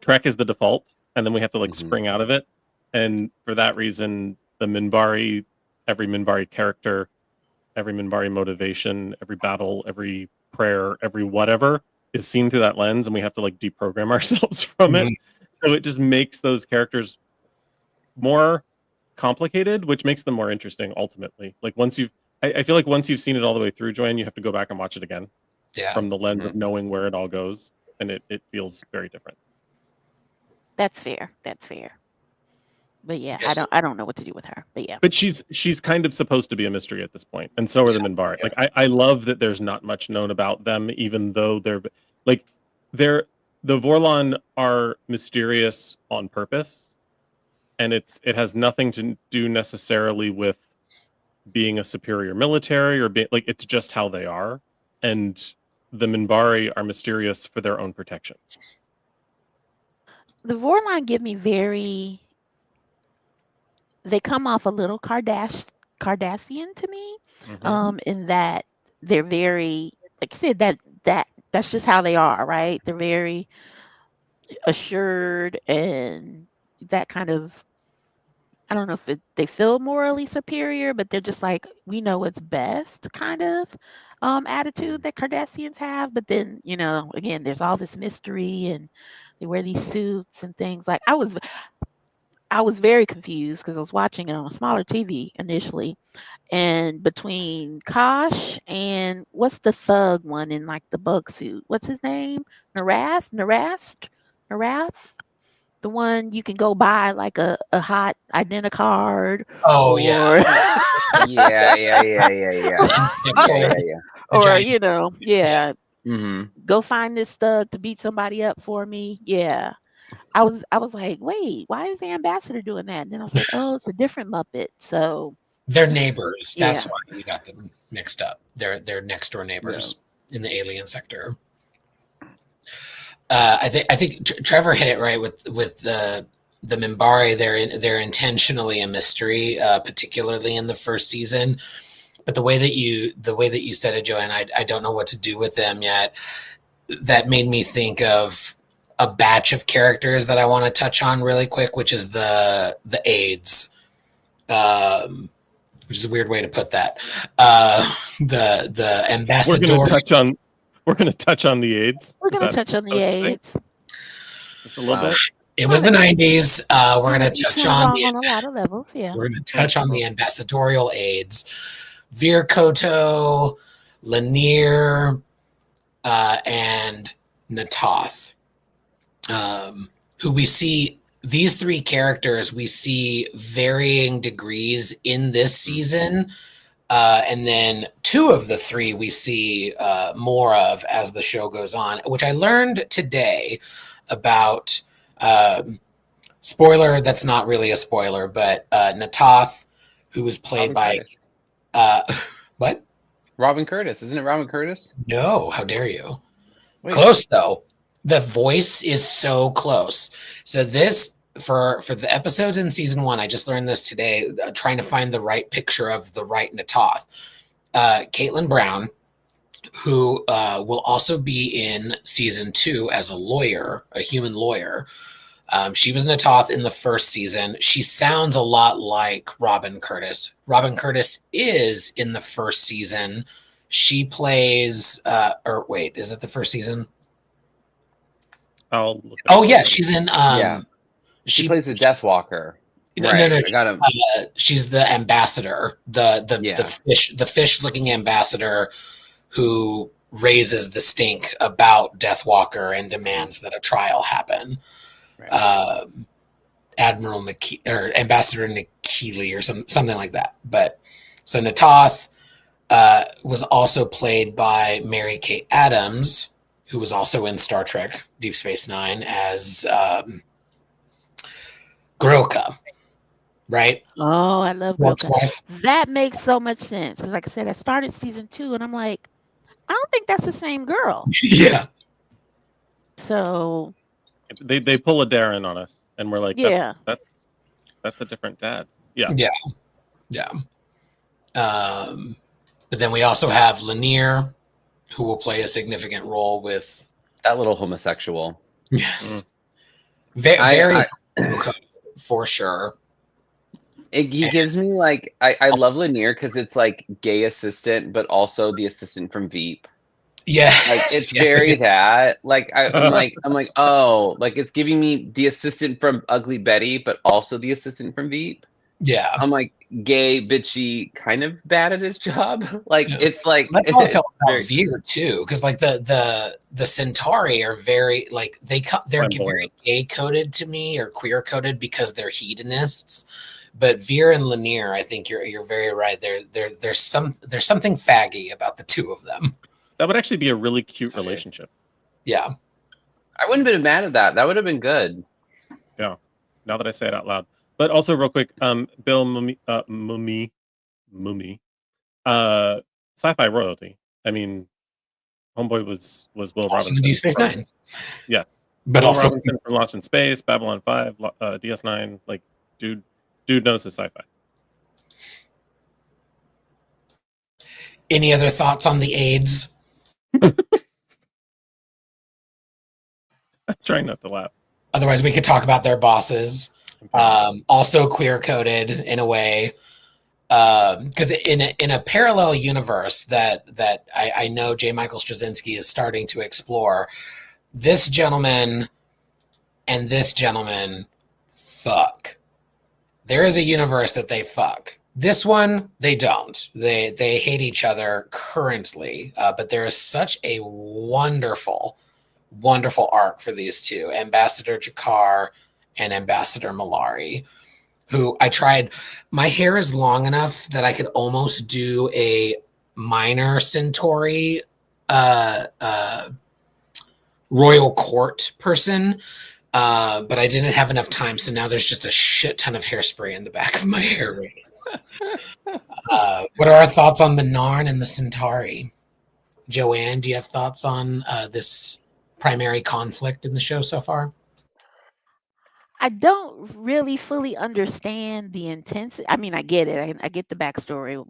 Trek is the default, and then we have to like spring out of it. And for that reason, the Minbari, every Minbari character, every Minbari motivation, every battle, every prayer, every whatever is seen through that lens, and we have to like deprogram ourselves from it. So it just makes those characters more complicated, which makes them more interesting ultimately. Like I feel like once you've seen it all the way through, Joanne, you have to go back and watch it again. Yeah. From the lens of knowing where it all goes, and it feels very different. That's fair. That's fair. But yeah, Yes. I don't know what to do with her. But yeah. But she's kind of supposed to be a mystery at this point, and so are the Minbari. Yeah. Like I love that there's not much known about them, even though the Vorlon are mysterious on purpose, and it has nothing to do necessarily with being a superior military or being like, it's just how they are. And the Minbari are mysterious for their own protection. The Vorlon give me very. They come off a little Cardassian to me, in that they're very, like I said, that's just how they are, right? They're very assured and that kind of. I don't know if they feel morally superior, but they're just like, we know what's best kind of attitude that Cardassians have. But then, again, there's all this mystery and they wear these suits and things. Like I was very confused because I was watching it on a smaller TV initially. And between Kosh and what's the thug one in like the bug suit? What's his name? Narath? The one you can go buy like a hot identicard Oh or yeah. Yeah. or Mm-hmm. go find this thug to beat somebody up for me. Yeah. I was like, wait, why is the ambassador doing that? And then I was like, oh, it's a different Muppet. So They're neighbors. That's Yeah. why we got them mixed up. They're next door neighbors in the alien sector. I think Trevor hit it right with the Minbari. They're intentionally a mystery, particularly in the first season. But the way that you said it, Joanne, I don't know what to do with them yet. That made me think of a batch of characters that I want to touch on really quick, which is the aides, which is a weird way to put that. The ambassador. We're going to touch on the aides. We're going to touch on the aides. Just a little bit. It was the 90s. We're going to touch on a lot of levels. Yeah. We're going to touch on the ambassadorial aides. Veer Koto, Lanier, and Natoth, who we see. These three characters we see varying degrees in this season, and then two of the three we see more of as the show goes on, which I learned today about. Spoiler, that's not really a spoiler, but Natoth, who was played by what? Robin Curtis. Isn't it Robin Curtis? No, how dare you? Wait. Close though. The voice is so close. So this for the episodes in season 1, I just learned this today, trying to find the right picture of the right Natoth. Caitlin Brown, who will also be in season 2 as a lawyer, a human lawyer. She was Natoth in the first season. She sounds a lot like Robin Curtis. Robin Curtis is in the first season. She plays, or wait, is it the first season? Yeah, she's in. She plays the Deathwalker. No, I got him. She's the ambassador, the fish-looking ambassador who raises the stink about Deathwalker and demands that a trial happen. Right. Admiral or Ambassador Nikili or something like that. But so Natoth was also played by Mary Kay Adams, who was also in Star Trek Deep Space Nine as Groka, right? Oh, I love Groka. That makes so much sense. Because like I said, I started season 2 and I'm like, I don't think that's the same girl. Yeah. So they pull a Darren on us and we're like, that's a different dad. Yeah. But then we also have Lanier, who will play a significant role with that little homosexual. Yes. Very for sure. He gives me like I love Lanier because it's like gay assistant, but also the assistant from Veep. Yeah, like it's very that. Like I'm like oh, like it's giving me the assistant from Ugly Betty, but also the assistant from Veep. Yeah, I'm like gay, bitchy, kind of bad at his job. Like it's like that's how I felt about Veer too, because like the Centauri are very like they're very gay coded to me or queer coded because they're hedonists. But Veer and Lanier, I think you're very right. There's something faggy about the two of them. That would actually be a really cute relationship. Yeah, I wouldn't have been mad at that. That would have been good. Yeah, now that I say it out loud. But also, real quick, Bill Mummy, sci-fi royalty. I mean, Homeboy was Will Also in Robinson. Deep Space Nine. Yes. But Will also Robinson from Lost in Space, Babylon 5, DS9. Like, dude knows his sci-fi. any other thoughts on the AIDS? I'm trying not to laugh. Otherwise, we could talk about their bosses. Also queer coded in a way, because in a parallel universe that I know J. Michael Straczynski is starting to explore. This gentleman and this gentleman fuck. There is a universe that they fuck. This one, they don't. They hate each other currently, but there is such a wonderful arc for these two, Ambassador Jakar and Ambassador Malari, who I tried. My hair is long enough that I could almost do a minor Centauri royal court person, but I didn't have enough time, so now there's just a shit ton of hairspray in the back of my hair right now. What are our thoughts on the Narn and the Centauri? Joanne, do you have thoughts on this primary conflict in the show so far? I don't really fully understand the intensity. I mean, I get it. I get the backstory,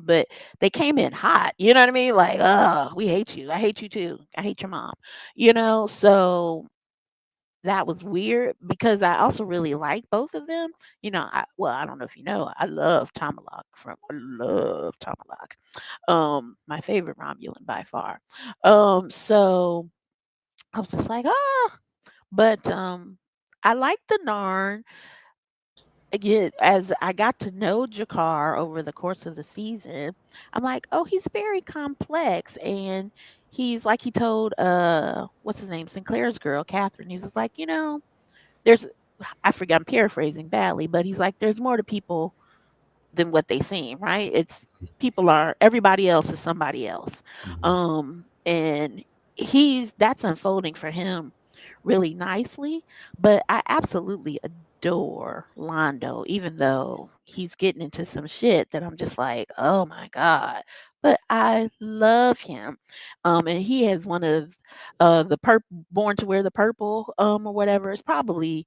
but they came in hot. You know what I mean? Like, oh, we hate you. I hate you too. I hate your mom. So that was weird because I also really like both of them. I don't know if you know, I love Tomalak. I love Tomalak. My favorite Romulan by far. So I was just like, but I like the Narn. Again, as I got to know Jakar over the course of the season, I'm like, oh, he's very complex, and he's like he told what's his name, Sinclair's girl, Catherine. He was just like, there's I forget, I'm paraphrasing badly, but he's like, there's more to people than what they seem, right? Everybody else is somebody else. And that's unfolding for him really nicely. But I absolutely adore Londo, even though he's getting into some shit that I'm just like, oh my God. But I love him. And he has one of the Born to Wear the Purple, or whatever. It's probably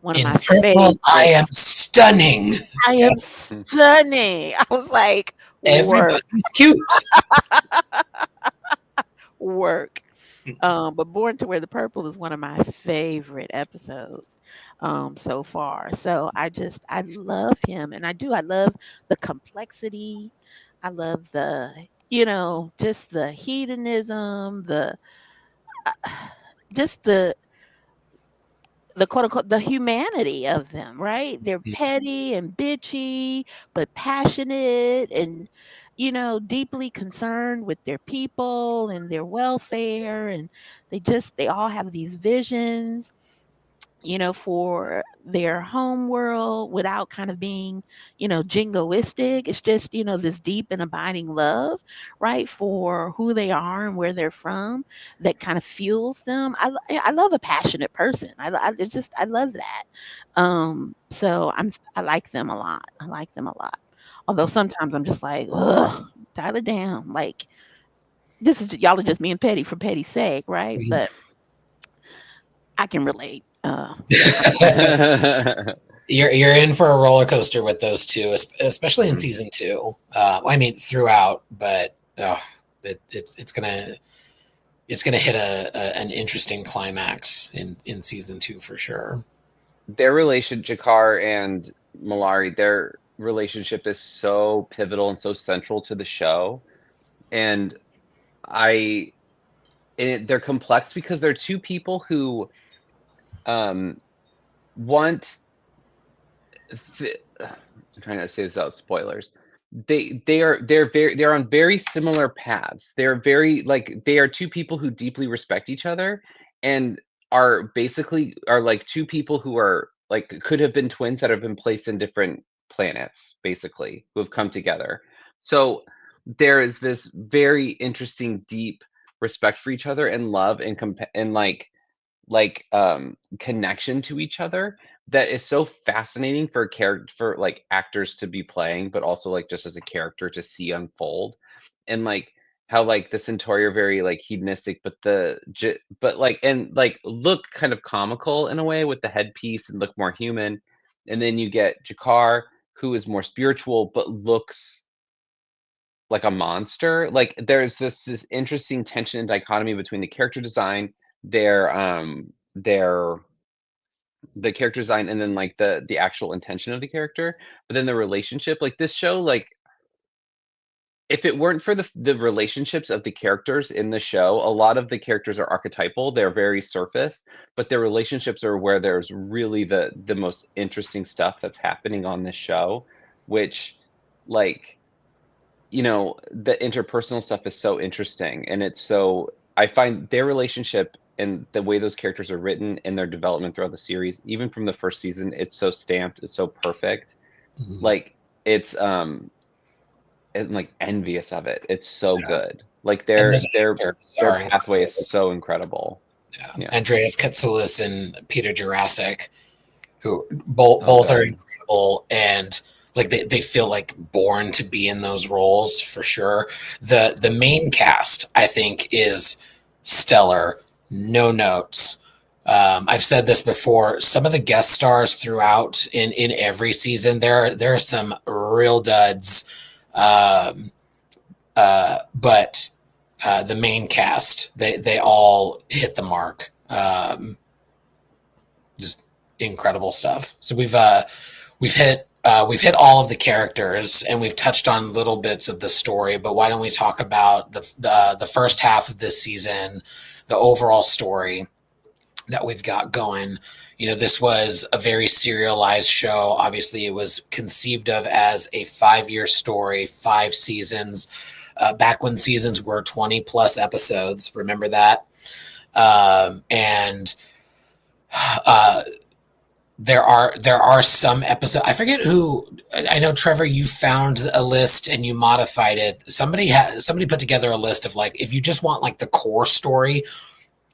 one of In my purple, I favorites. am stunning. I am stunning. I was like, work, Everybody's cute. work. But Born to Wear the Purple is one of my favorite episodes so far. So I love him, and I love the complexity. I love just the hedonism, just the quote unquote the humanity of them, right? They're petty and bitchy, but passionate and deeply concerned with their people and their welfare, and they all have these visions, for their home world without kind of being, jingoistic. It's just, this deep and abiding love, right, for who they are and where they're from that kind of fuels them. I love a passionate person. I love that. So I like them a lot. I like them a lot. Although sometimes I'm just like, ugh, dial it down. Like y'all are just being petty for petty's sake, right? But I can relate. You're in for a roller coaster with those two, especially in Mhm. season 2. I mean, throughout, but it's gonna hit an interesting climax in season 2 for sure. Their relationship, Jakar and Malari, their relationship is so pivotal and so central to the show, and they're complex because they're two people who want. I'm trying to say this without spoilers. They're on very similar paths. They are two people who deeply respect each other and are like two people who are like could have been twins that have been placed in different planets, basically, who have come together. So there is this very interesting, deep respect for each other and love and connection to each other that is so fascinating for for like actors to be playing, but also like just as a character to see unfold. And like how like the Centauri are very like hedonistic, but but like and like look kind of comical in a way with the headpiece and look more human. And then you get Jakar, who is more spiritual but looks like a monster. Like there's this interesting tension and dichotomy between the character design, their the character design, and then like the actual intention of the character. But then the relationship, like this show, like if it weren't for the relationships of the characters in the show, a lot of the characters are archetypal. They're very surface, but their relationships are where there's really the most interesting stuff that's happening on this show, which like the interpersonal stuff is so interesting, and it's so I find their relationship and the way those characters are written and their development throughout the series, even from the first season, it's so stamped, it's so perfect. Like it's and like envious of it. It's so good. Like And their those their actors their are pathway is incredible. so incredible. Yeah. Yeah. Andreas Katsoulis and Peter Jurasik, who So both are good. incredible, and like they feel like born to be in those roles for sure. The main cast, I think, is stellar. No notes. I've said this before. Some of the guest stars throughout in every season, there are some real duds. But the main cast, they all hit the mark. Just incredible stuff. So we've hit all of the characters, and we've touched on little bits of the story. But why don't we talk about the first half of this season, the overall story that we've got going? This was a very serialized show. Obviously, it was conceived of as a 5-year story, 5 seasons. Back when seasons were 20 plus episodes, remember that? And there are some episodes. I forget who. I know, Trevor, you found a list and you modified it. Somebody put together a list of like, if you just want like the core story,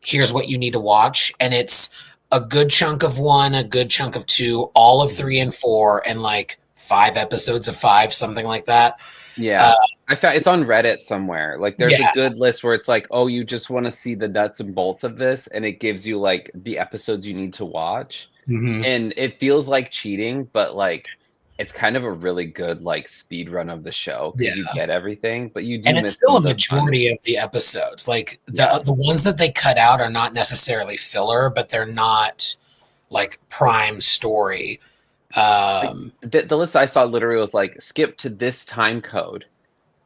here's what you need to watch, and it's a good chunk of 1, a good chunk of 2, all of 3 and 4, and like 5 episodes of 5, something like that. Yeah. I found it's on Reddit somewhere. Like there's Yeah. a good list where it's like, oh, you just want to see the nuts and bolts of this, and it gives you like the episodes you need to watch. Mm-hmm. And it feels like cheating, but like it's kind of a really good like speed run of the show because you get everything, but you do And it's miss still a some of the fun. majority of the episodes. Like Yeah. the ones that they cut out are not necessarily filler, but they're not like prime story. The list I saw literally was like skip to this time code.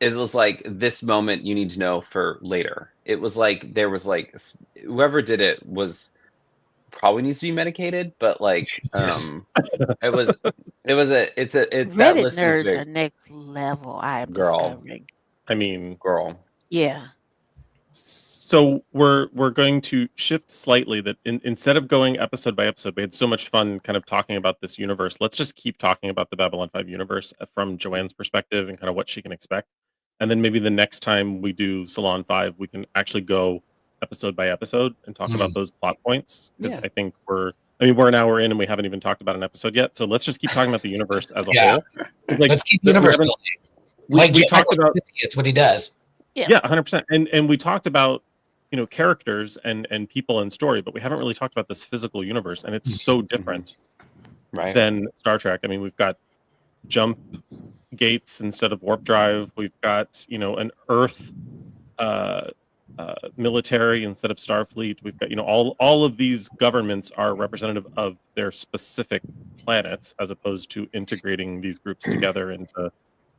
It was like this moment you need to know for later. It was like there was like whoever did it was probably needs to be medicated, but like Yes. it was that Reddit list is nerds very are next level, I am girl. discovering. I mean, girl. Yeah. So we're going to shift slightly. That instead of going episode by episode, we had so much fun kind of talking about this universe. Let's just keep talking about the Babylon 5 universe from Joanne's perspective and kind of what she can expect. And then maybe the next time we do Salon 5, we can actually go episode by episode and talk about those plot points. Because I think we're an hour in and we haven't even talked about an episode yet. So let's just keep talking about the universe as a whole. Like, let's keep universe building. We talked about it's what he does. Yeah, 100%. And we talked about characters and people and story, but we haven't really talked about this physical universe, and it's so different than Star Trek. I mean, we've got jump gates instead of warp drive. We've got an Earth military instead of Starfleet. We've got all of these governments are representative of their specific planets, as opposed to integrating these groups together into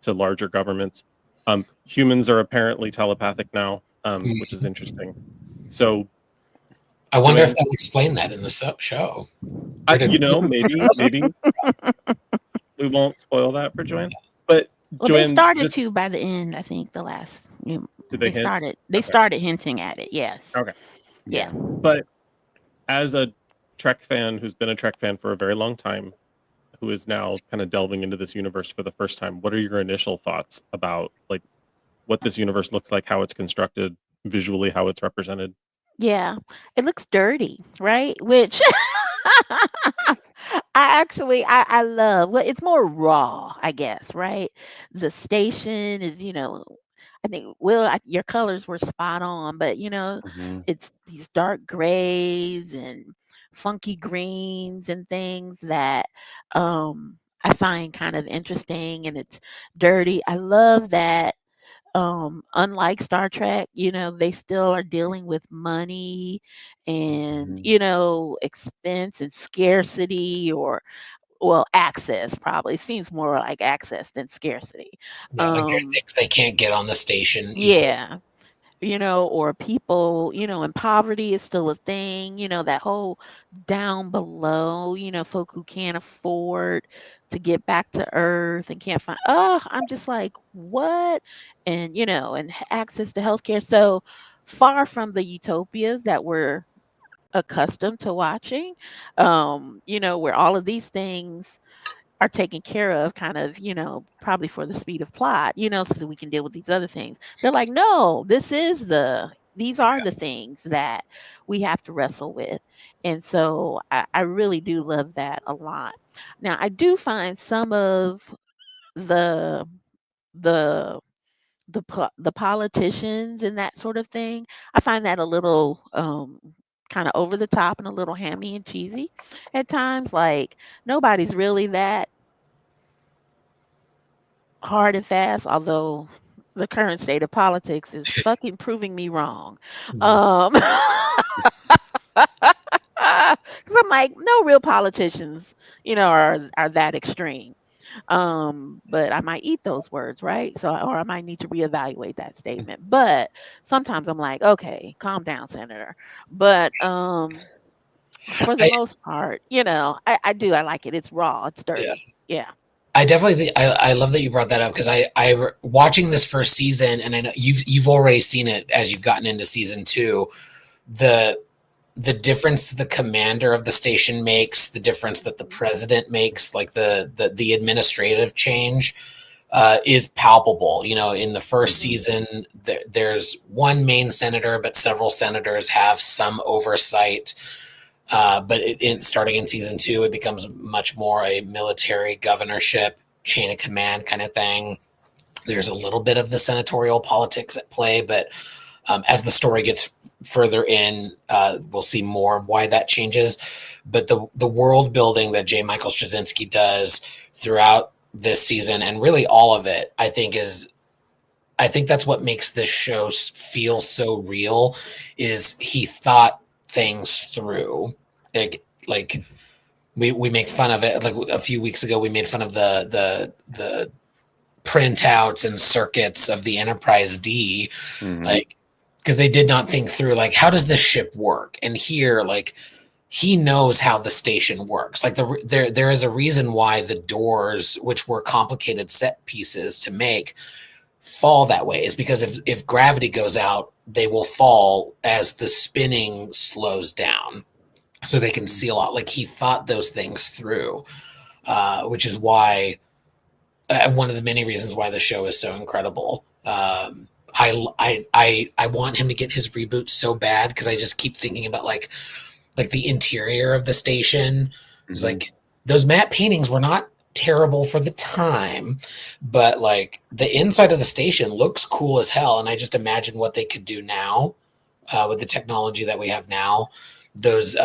larger governments. Humans are apparently telepathic now, which is interesting. So I wonder if they'll explain that in the show. Maybe we won't spoil that for Joanne. But Joanne, they started to by the end. I think the last. Did they hint? started hinting at it. Yes. Okay. Yeah. But as a Trek fan who's been a Trek fan for a very long time, who is now kind of delving into this universe for the first time, what are your initial thoughts about like what this universe looks like, how it's constructed, visually, how it's represented? Yeah, it looks dirty, right? Which I love. Well, it's more raw, I guess, right? The station is, I think, Will, your colors were spot on, but Hmm. it's these dark grays and funky greens and things that I find kind of interesting, and it's dirty. I love that unlike Star Trek, they still are dealing with money and, Hmm. expense and scarcity, or well, access. Probably seems more like access than scarcity. Yeah, like there's um things they can't get on the station easily. yeah, or people, in poverty is still a thing, that whole down below, folk who can't afford to get back to earth and can't find, I'm just like, what? And, and access to healthcare. So far from the utopias that we're accustomed to watching, where all of these things are taken care of kind of, probably for the speed of plot, so that we can deal with these other things. They're like, no, these are the things that we have to wrestle with. And so I really do love that a lot. Now, I do find some of the the the politicians and that sort of thing, I find that a little kind of over the top and a little hammy and cheesy at times. Like, nobody's really that hard and fast, although the current state of politics is fucking proving me wrong. Mm. Um, 'cause I'm like, no real politicians, are that extreme. But I might eat those words, right? So, or I might need to reevaluate that statement. But sometimes I'm like, okay, calm down, Senator. But for the I most part, I like it. It's raw, it's yeah. dirty. Yeah. I definitely think I love that you brought that up because watching this first season, and I know you've already seen it as you've gotten into season 2. The difference the commander of the station makes, the difference that the president makes, like the administrative change, is palpable. In the first Hmm. season, there's one main senator, but several senators have some oversight. But starting in season 2, it becomes much more a military governorship, chain of command kind of thing. There's a little bit of the senatorial politics at play, but as the story gets further in, we'll see more of why that changes. But the world building that J. Michael Straczynski does throughout this season, and really all of it, I think that's what makes this show feel so real. Is he thought things through? Like we make fun of it. Like a few weeks ago, we made fun of the printouts and circuits of the Enterprise D, Hmm. like, because they did not think through, like, how does this ship work? And here, like, he knows how the station works. Like, there is a reason why the doors, which were complicated set pieces to make, fall that way, is because if gravity goes out, they will fall as the spinning slows down, so they can seal out. Like, he thought those things through, which is why one of the many reasons why the show is so incredible. I want him to get his reboot so bad because I just keep thinking about like the interior of the station. It's Hmm. like those matte paintings were not terrible for the time, but like the inside of the station looks cool as hell, and I just imagine what they could do now with the technology that we have now. Those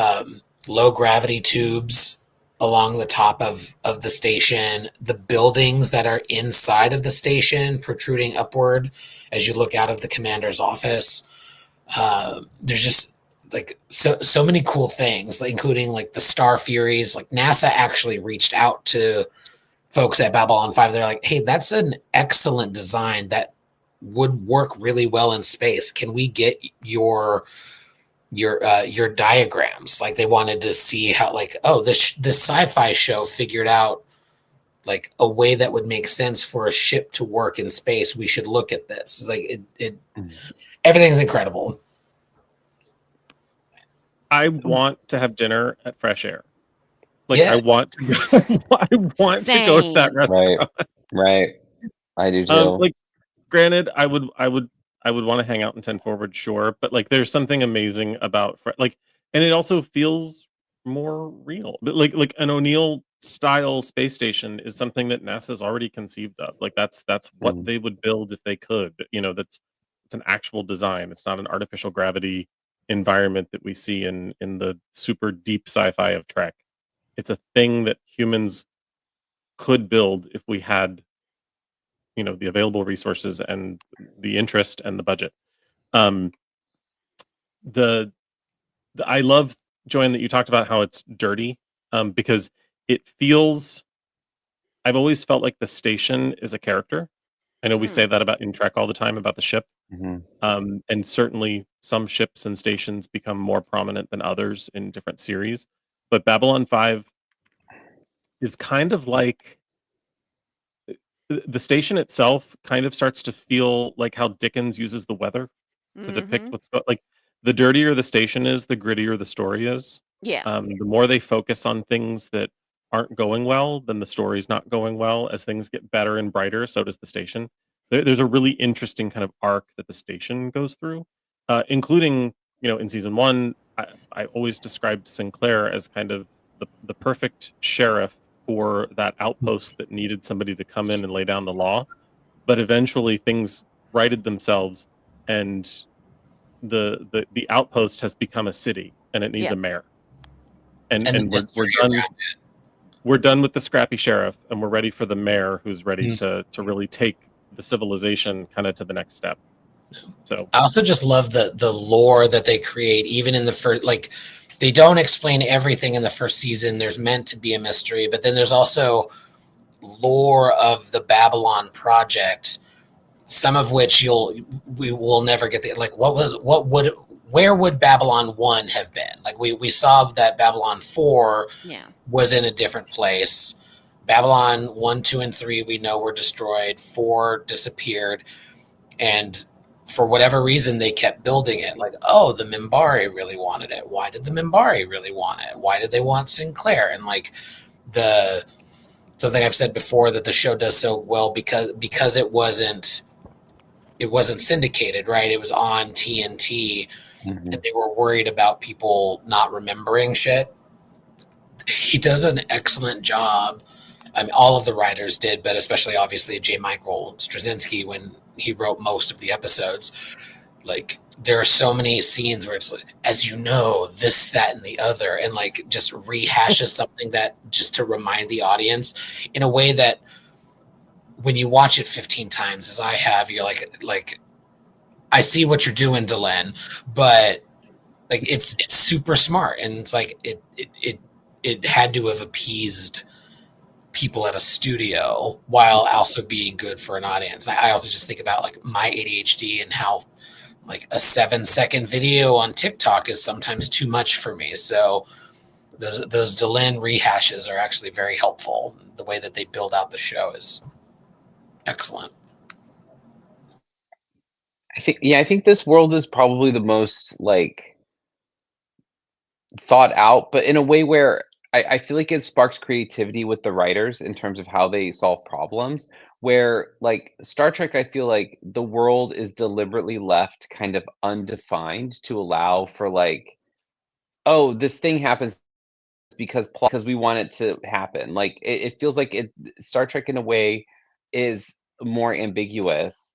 low gravity tubes along the top of the station, the buildings that are inside of the station protruding upward as you look out of the commander's office. There's just like so many cool things, like, including like the Star Furies. Like, NASA actually reached out to folks at Babylon 5. They're like, hey, that's an excellent design that would work really well in space. Can we get your diagrams? Like, they wanted to see how, like, oh, this sci-fi show figured out like a way that would make sense for a ship to work in space. We should look at this. Like, it everything's incredible. I want to have dinner at Fresh Air. Like, Yes. I want to go, I want to go to that Same. restaurant. Right. I do too. Like, granted, I would want to hang out in 10 Forward, sure, but like, there's something amazing about like, and it also feels more real. But like an O'Neill style space station is something that NASA's already conceived of. Like that's what Mhm. they would build if they could. You know, it's an actual design. It's not an artificial gravity environment that we see in the super deep sci-fi of Trek. It's a thing that humans could build if we had, you know, the available resources and the interest and the budget. Um, the I love, Joanne, that you talked about how it's dirty, because it feels. I've always felt like the station is a character. I know we say that about in Trek all the time about the ship, Mhm. and certainly some ships and stations become more prominent than others in different series. But Babylon 5 is kind of like the station itself kind of starts to feel like how Dickens uses the weather to depict like the dirtier the station is, the grittier the story is. Yeah. The more they focus on things that aren't going well, then the story's not going well. As things get better and brighter, so does the station. There's a really interesting kind of arc that the station goes through, including, you know, in season one, I always described Sinclair as kind of the perfect sheriff for that outpost that needed somebody to come in and lay down the law. But eventually things righted themselves, and the outpost has become a city and it needs Yeah. a mayor. And the And mystery around we're done with the scrappy sheriff, and we're ready for the mayor who's ready it. to really take the civilization kind of to the next step. So I also just love the lore that they create, even in the first. Like, they don't explain everything in the first season. There's meant to be a mystery, but then there's also lore of the Babylon project, some of which we will never get. Like, where would Babylon 1 have been? Like, we saw that Babylon 4 Yeah. was in a different place. Babylon 1, 2, and 3 we know were destroyed. 4 disappeared, and for whatever reason they kept building it. Like, oh, the Minbari really wanted it. Why did the Minbari really want it? Why did they want Sinclair? And like, the something I've said before, that the show does so well because it wasn't syndicated, right? It was on TNT, and Mhm. they were worried about people not remembering shit. He does an excellent job. I mean, all of the writers did, but especially obviously J. Michael Straczynski, when he wrote most of the episodes. Like, there are so many scenes where it's like, as you know, this, that, and the other, and like just rehashes something that just to remind the audience in a way that when you watch it 15 times, as I have, you're like, I see what you're doing, Delenn, but like it's super smart, and it's like it had to have appeased people at a studio while also being good for an audience. I also just think about like my ADHD and how like a 7-second video on TikTok is sometimes too much for me. So those Delenn rehashes are actually very helpful. The way that they build out the show is excellent. I think this world is probably the most like thought out, but in a way where I feel like it sparks creativity with the writers in terms of how they solve problems. Where like Star Trek, I feel like the world is deliberately left kind of undefined to allow for like, oh, this thing happens because we want it to happen. Like it feels like it Star Trek in a way is more ambiguous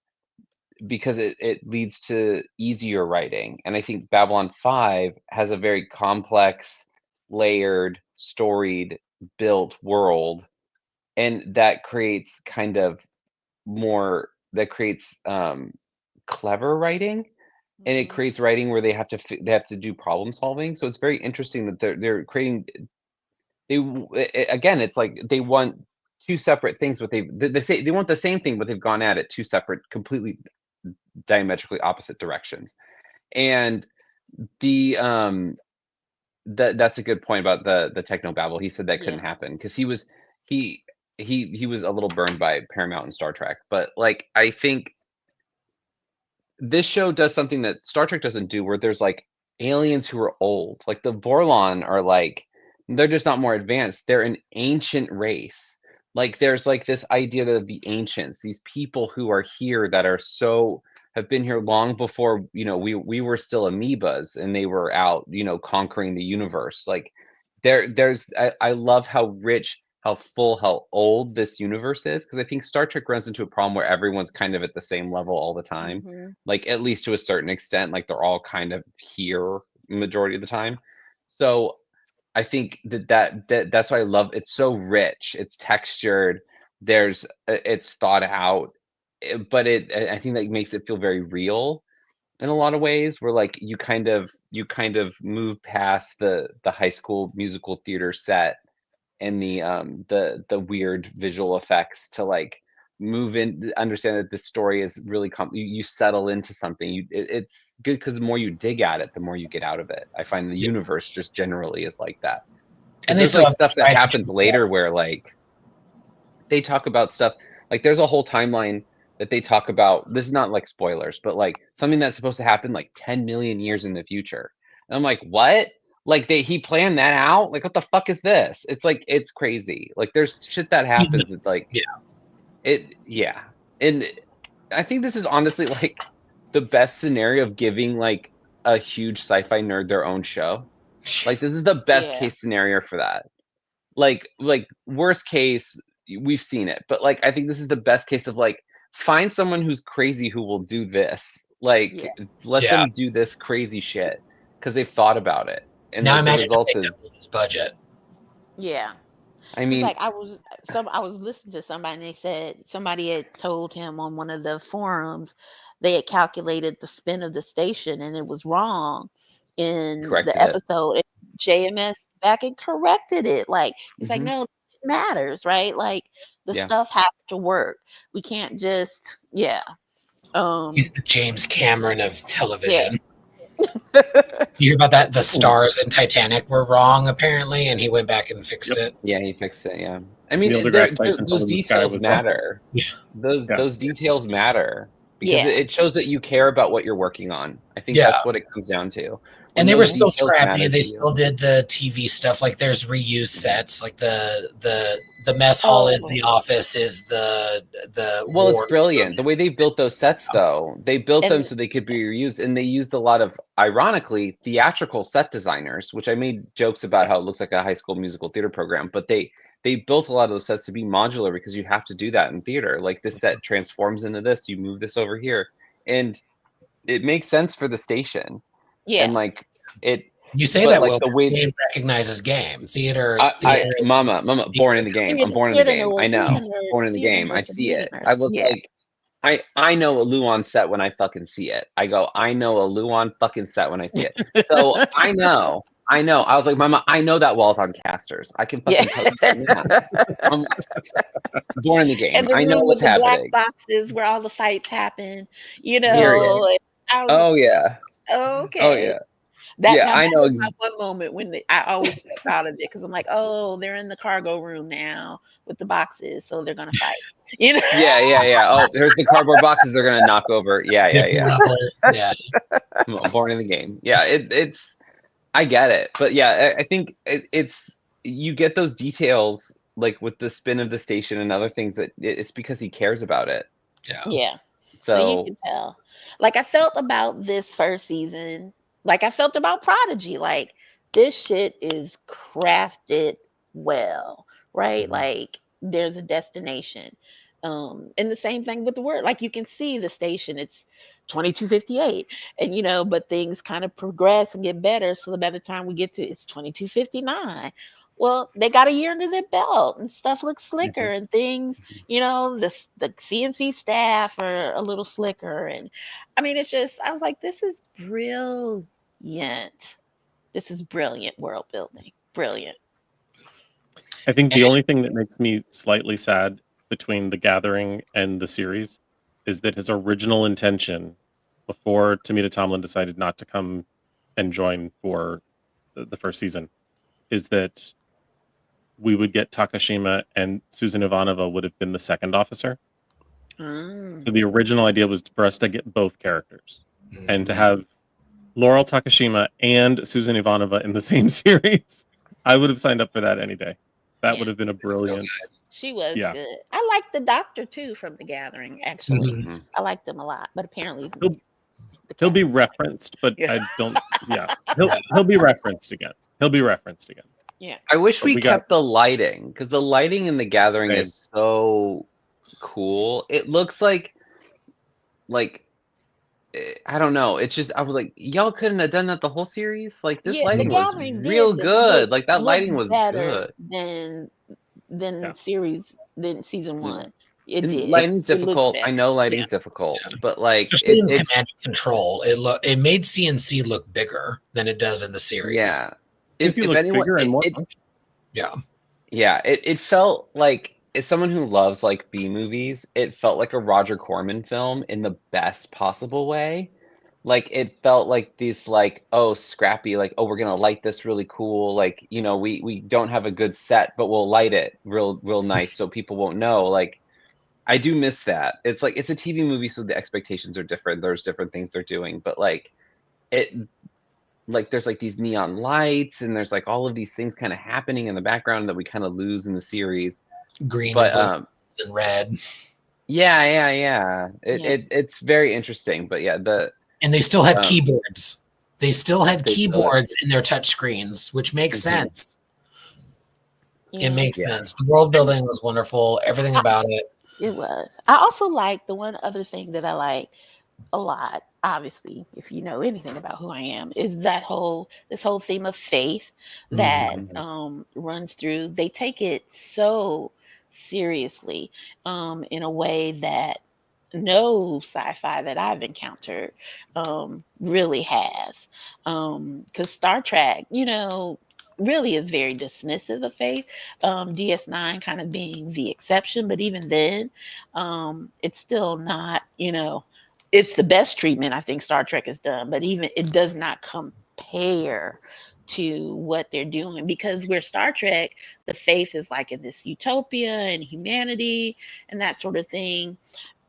because it leads to easier writing. And I think Babylon 5 has a very complex, layered, storied, built world. And that creates kind of that creates clever writing. And it creates writing where they have to do problem solving. So it's very interesting that they're creating again, it's like they want two separate things, but they want the same thing, but they've gone at it two separate, completely diametrically opposite directions. And the that's a good point about the techno babble. He said that couldn't Yeah. happen because he he was a little burned by Paramount and Star Trek. But like I think this show does something that Star Trek doesn't do, where there's like aliens who are old. Like the Vorlon are like, they're just not more advanced. They're an ancient race. Like there's like this idea that the ancients, these people who are here that are have been here long before, we were still amoebas and they were out, conquering the universe. Like I love how rich, how full, how old this universe is, because I think Star Trek runs into a problem where everyone's kind of at the same level all the time, Mm-hmm. like at least to a certain extent, like they're all kind of here majority of the time. So I think that's why I love it's so rich, it's textured, it's thought out, but I think that makes it feel very real in a lot of ways, where like you kind of move past the high school musical theater set and the weird visual effects to like move in, understand that this story is really you settle into something. It's good because the more you dig at it, the more you get out of it. I find the universe just generally is like that. And There's they like still stuff that happens later where like they talk about stuff, like there's a whole timeline that they talk about. This is not like spoilers, but like something that's supposed to happen like 10 million years in the future. And I'm like, what? Like he planned that out? Like what the fuck is this? It's like, it's crazy. Like there's shit that happens. It's like yeah. And I think this is honestly like the best scenario of giving like a huge sci-fi nerd their own show. Like this is the best case scenario for that. Like worst case, we've seen it, but like I think this is the best case of like find someone who's crazy who will do this. Like let them do this crazy shit because they've thought about it. And now like, the imagine result if they is doubled his budget. Yeah. I mean, like I was listening to somebody and they said somebody had told him on one of the forums they had calculated the spin of the station and it was wrong in corrected the it. episode. And JMS back and corrected it. Like he's like, no, it matters, right? Like the stuff has to work. We can't just He's the James Cameron of television. Yeah. You hear about that? The stars in Titanic were wrong, apparently, and he went back and fixed it. Yeah, he fixed it. Yeah, I mean, Neil deGrasse Tyson those told him the sky details was matter. Yeah. Those details matter because it shows that you care about what you're working on. I think that's what it comes down to. And they were still scrappy. They still did the TV stuff. Like there's reused sets. Like the mess hall is the office is the well, it's ward brilliant room. the way they built those sets though. They built them so they could be reused, and they used a lot of, ironically, theatrical set designers, which I made jokes about how it looks like a High School Musical theater program, but they built a lot of those sets to be modular because you have to do that in theater. Like this set transforms into this, you move this over here, and it makes sense for the station. And like it, you say but that like well, the way game recognizes game. Theater Mama, born in the game. I'm born in the game. I know. Born in the game. I see it. I was like, I know a Luan set when I fucking see it. I go, I know a Luan fucking set when I see it. So I know. I was like, Mama, I know that wall's on casters. I can fucking tell you right now. I'm born in the game. And the I know room what's with the happening. black boxes where all the fights happen, you know. Period. I was, oh yeah. Okay. Oh yeah. That I know. was my one moment when I always step out of it because I'm like, oh, they're in the cargo room now with the boxes, so they're gonna fight. You know? Yeah. Oh, here's the cardboard boxes they're gonna knock over. Yeah. Born in the game. Yeah, it's. I get it, but yeah, I think it's you get those details like with the spin of the station and other things that it's because he cares about it. Yeah. So you can tell. Like I felt about this first season, like I felt about Prodigy. Like this shit is crafted well, right? Like there's a destination. And the same thing with the word. Like you can see the station, it's 2258. And but things kind of progress and get better. So by the time we get to it's 2259. Well, they got a year under their belt and stuff looks slicker and things, the CNC staff are a little slicker. And I mean, it's just, I was like, this is brilliant. This is brilliant world building. Brilliant. I think the only thing that makes me slightly sad between The Gathering and the series is that his original intention before Tamita Tomlin decided not to come and join for the first season is that we would get Takashima and Susan Ivanova would have been the second officer. So the original idea was for us to get both characters and to have Laurel Takashima and Susan Ivanova in the same series. I would have signed up for that any day. That would have been a brilliant. She was good. I liked the doctor too from The Gathering. Actually, I liked him a lot. But apparently, he'll be referenced. But I don't. Yeah, he'll be referenced again. He'll be referenced again. Yeah. I wish But we we got kept the lighting, because the lighting in The Gathering Same. is so cool. It looks like I don't know. It's just I was like, y'all couldn't have done that the whole series. Like this Yeah, The lighting was Gathering real did look good. Like that lighting was better good. than Yeah. season Yeah. one. It And did. lighting's It looked difficult. I better. know Yeah. lighting's difficult, but like Especially in it's Command and Control, it made CNC look bigger than it does in the series. yeah. CNC If looks anyone, bigger and more it functional. Yeah, yeah, it felt like as someone who loves like B movies, it felt like a Roger Corman film in the best possible way. Like it felt like these like, oh, scrappy, like, oh, we're gonna light this really cool. Like, we don't have a good set, but we'll light it real nice so people won't know. Like I do miss that. It's like it's a TV movie, so the expectations are different. There's different things they're doing, but like it like there's like these neon lights and there's like all of these things kind of happening in the background that we kind of lose in the series. green and But blue and red, yeah. Yeah. It's very interesting. But yeah, and they still had um keyboards. They still had they still keyboards in their touch screens, which makes mhm, sense. It Yeah. makes yeah. sense. The world building was wonderful. Everything I, about it. it was. I also like the one other thing that I like a lot, obviously, if you know anything about who I am, is this whole theme of faith that Mhm. Mhm, runs through. They take it so seriously, in a way that no sci-fi that I've encountered really has. Because Star Trek, really is very dismissive of faith. DS9 kind of being the exception, but even then, it's still not, it's the best treatment I think Star Trek has done, but even it does not compare to what they're doing, because where Star Trek, the faith is like in this utopia and humanity and that sort of thing.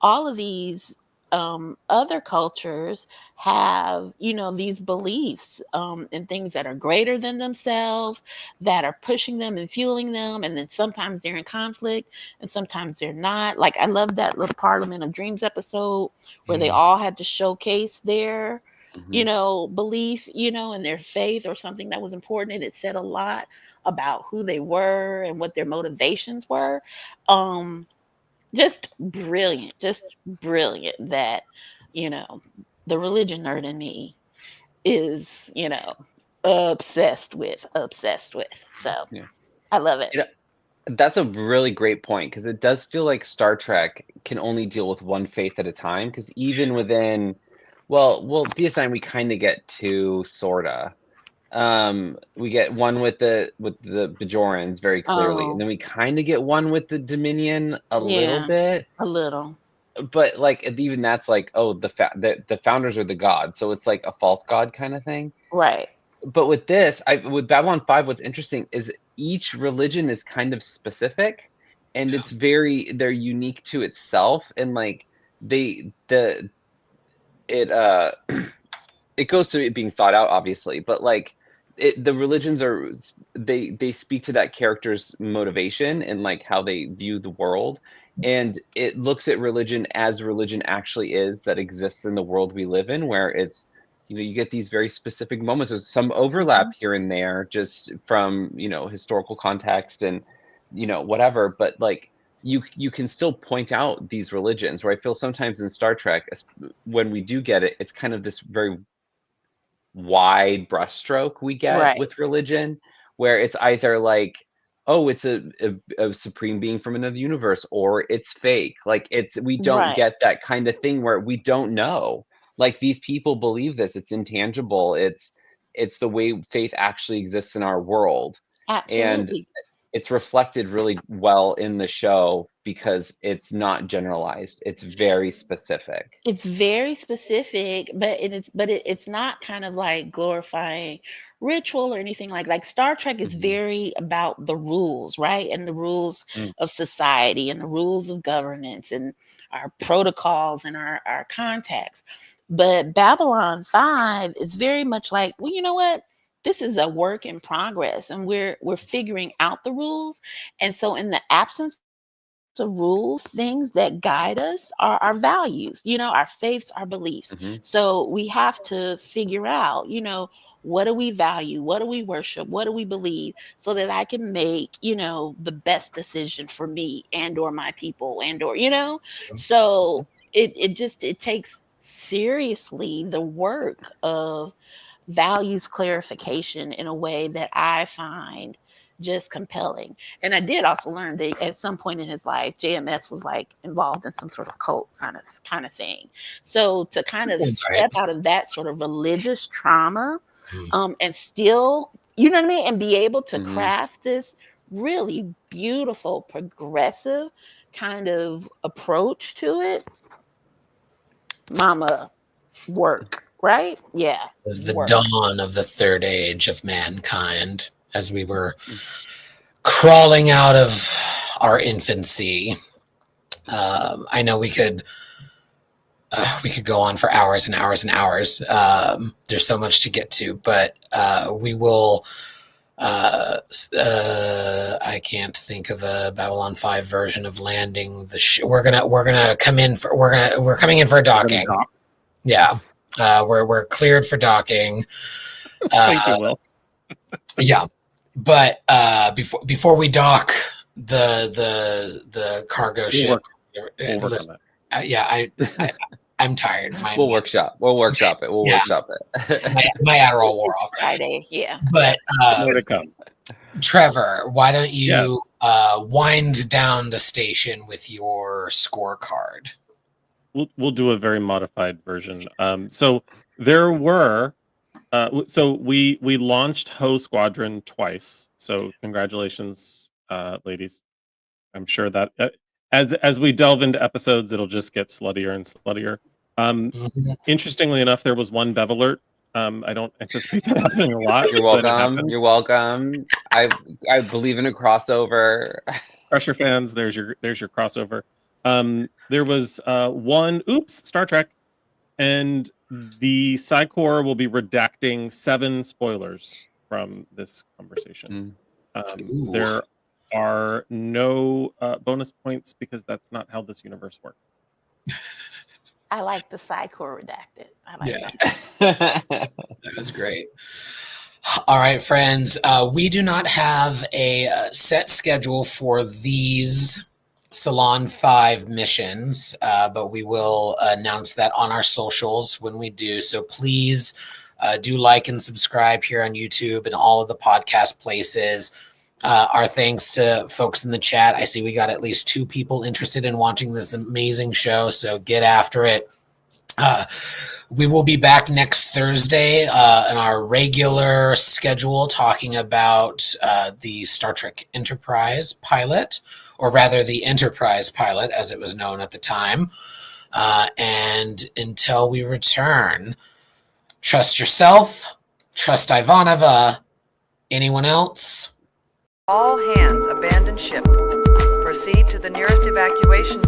All of these other cultures have, these beliefs and things that are greater than themselves, that are pushing them and fueling them. And then sometimes they're in conflict and sometimes they're not. Like, I love that little Parliament of Dreams episode where they Mhm. all had to showcase their, mhm. belief, and their faith or something that was important. And it said a lot about who they were and what their motivations were. Um, just brilliant that, you know, the religion nerd in me is, obsessed with. So Yeah. I love it. You know, that's a really great point because it does feel like Star Trek can only deal with one faith at a time. Because even within, well, DS9 we kind of get two sorta. We get one with the Bajorans very clearly, and Oh, then we kind of get one with the Dominion a little yeah, bit, a little. but like even that's like, oh, the founders are the god, so it's like a false god kind of thing. Right. But with this, with Babylon 5, what's interesting is each religion is kind of specific, and they're unique to itself, and like they the it it goes to it being thought out, obviously, but like the religions they speak to that character's motivation and like how they view the world, and it looks at religion as religion actually is that exists in the world we live in, where it's you get these very specific moments. There's some overlap Mhm. here and there just from historical context and whatever, but like you can still point out these religions, where I feel sometimes in Star Trek, when we do get it, it's kind of this very wide brushstroke we get Right. with religion, where it's either like, oh, it's a supreme being from another universe, or it's fake. Like we don't Right. get that kind of thing where we don't know. Like these people believe this. It's intangible. It's the way faith actually exists in our world. And Absolutely. it's reflected really well in the show because it's not generalized. It's very specific. It's very specific, but it's not kind of like glorifying ritual or anything like Star Trek is Mhm. very about the rules, right? And the rules Mm. of society and the rules of governance and our protocols and our contacts. But Babylon 5 is very much like, well, you know what? This is a work in progress and we're figuring out the rules. And so in the absence of rules, things that guide us are our values, our faiths, our beliefs. Mhm. So we have to figure out, what do we value? What do we worship? What do we believe? So that I can make, the best decision for me and or my people and or, so it takes seriously the work of values clarification in a way that I find just compelling. And I did also learn that at some point in his life, JMS was like involved in some sort of cult kind of thing. So to kind of Sounds right. step out of that sort of religious trauma, Mm. and still, you know what I mean, and be able to Mhm. craft this really beautiful, progressive kind of approach to it, mama, work, right? Yeah, As the work. dawn of the third age of mankind, as we were crawling out of our infancy. I know we could go on for hours and hours and hours. There's so much to get to, but we will. I can't think of a Babylon 5 version of landing the. We're gonna come in for. We're coming in for a docking. Yeah, we're cleared for docking. Thank you, Will. Yeah, but before we dock the cargo ship, We'll work on that. I'm tired. We'll workshop it. We'll Yeah. workshop it. my Adderall wore off. Friday, yeah. But More to come. Trevor, why don't you wind down the station with your scorecard? We'll do a very modified version. So there were. So we launched Ho Squadron twice. So congratulations, ladies. I'm sure that as we delve into episodes, it'll just get sluttier and sluttier. Interestingly enough, there was one Bev alert. I don't anticipate that happening a lot. You're but it welcome. happened. You're welcome. I believe in a crossover. Crusher fans, there's your crossover. There was one. Oops, Star Trek, and the Psychor will be redacting 7 spoilers from this conversation. There are no bonus points because that's not how this universe works. I like the Psychor redacted. I like that. That was great. All right, friends. We do not have a set schedule for these Salon 5 missions, but we will announce that on our socials when we do. So please do like and subscribe here on YouTube and all of the podcast places. Our thanks to folks in the chat. I see we got at least 2 people interested in watching this amazing show, so get after it. We will be back next Thursday in our regular schedule talking about the Star Trek Enterprise pilot, or rather the Enterprise pilot as it was known at the time. And until we return, trust yourself, trust Ivanova. Anyone else? All hands abandon ship. Proceed to the nearest evacuation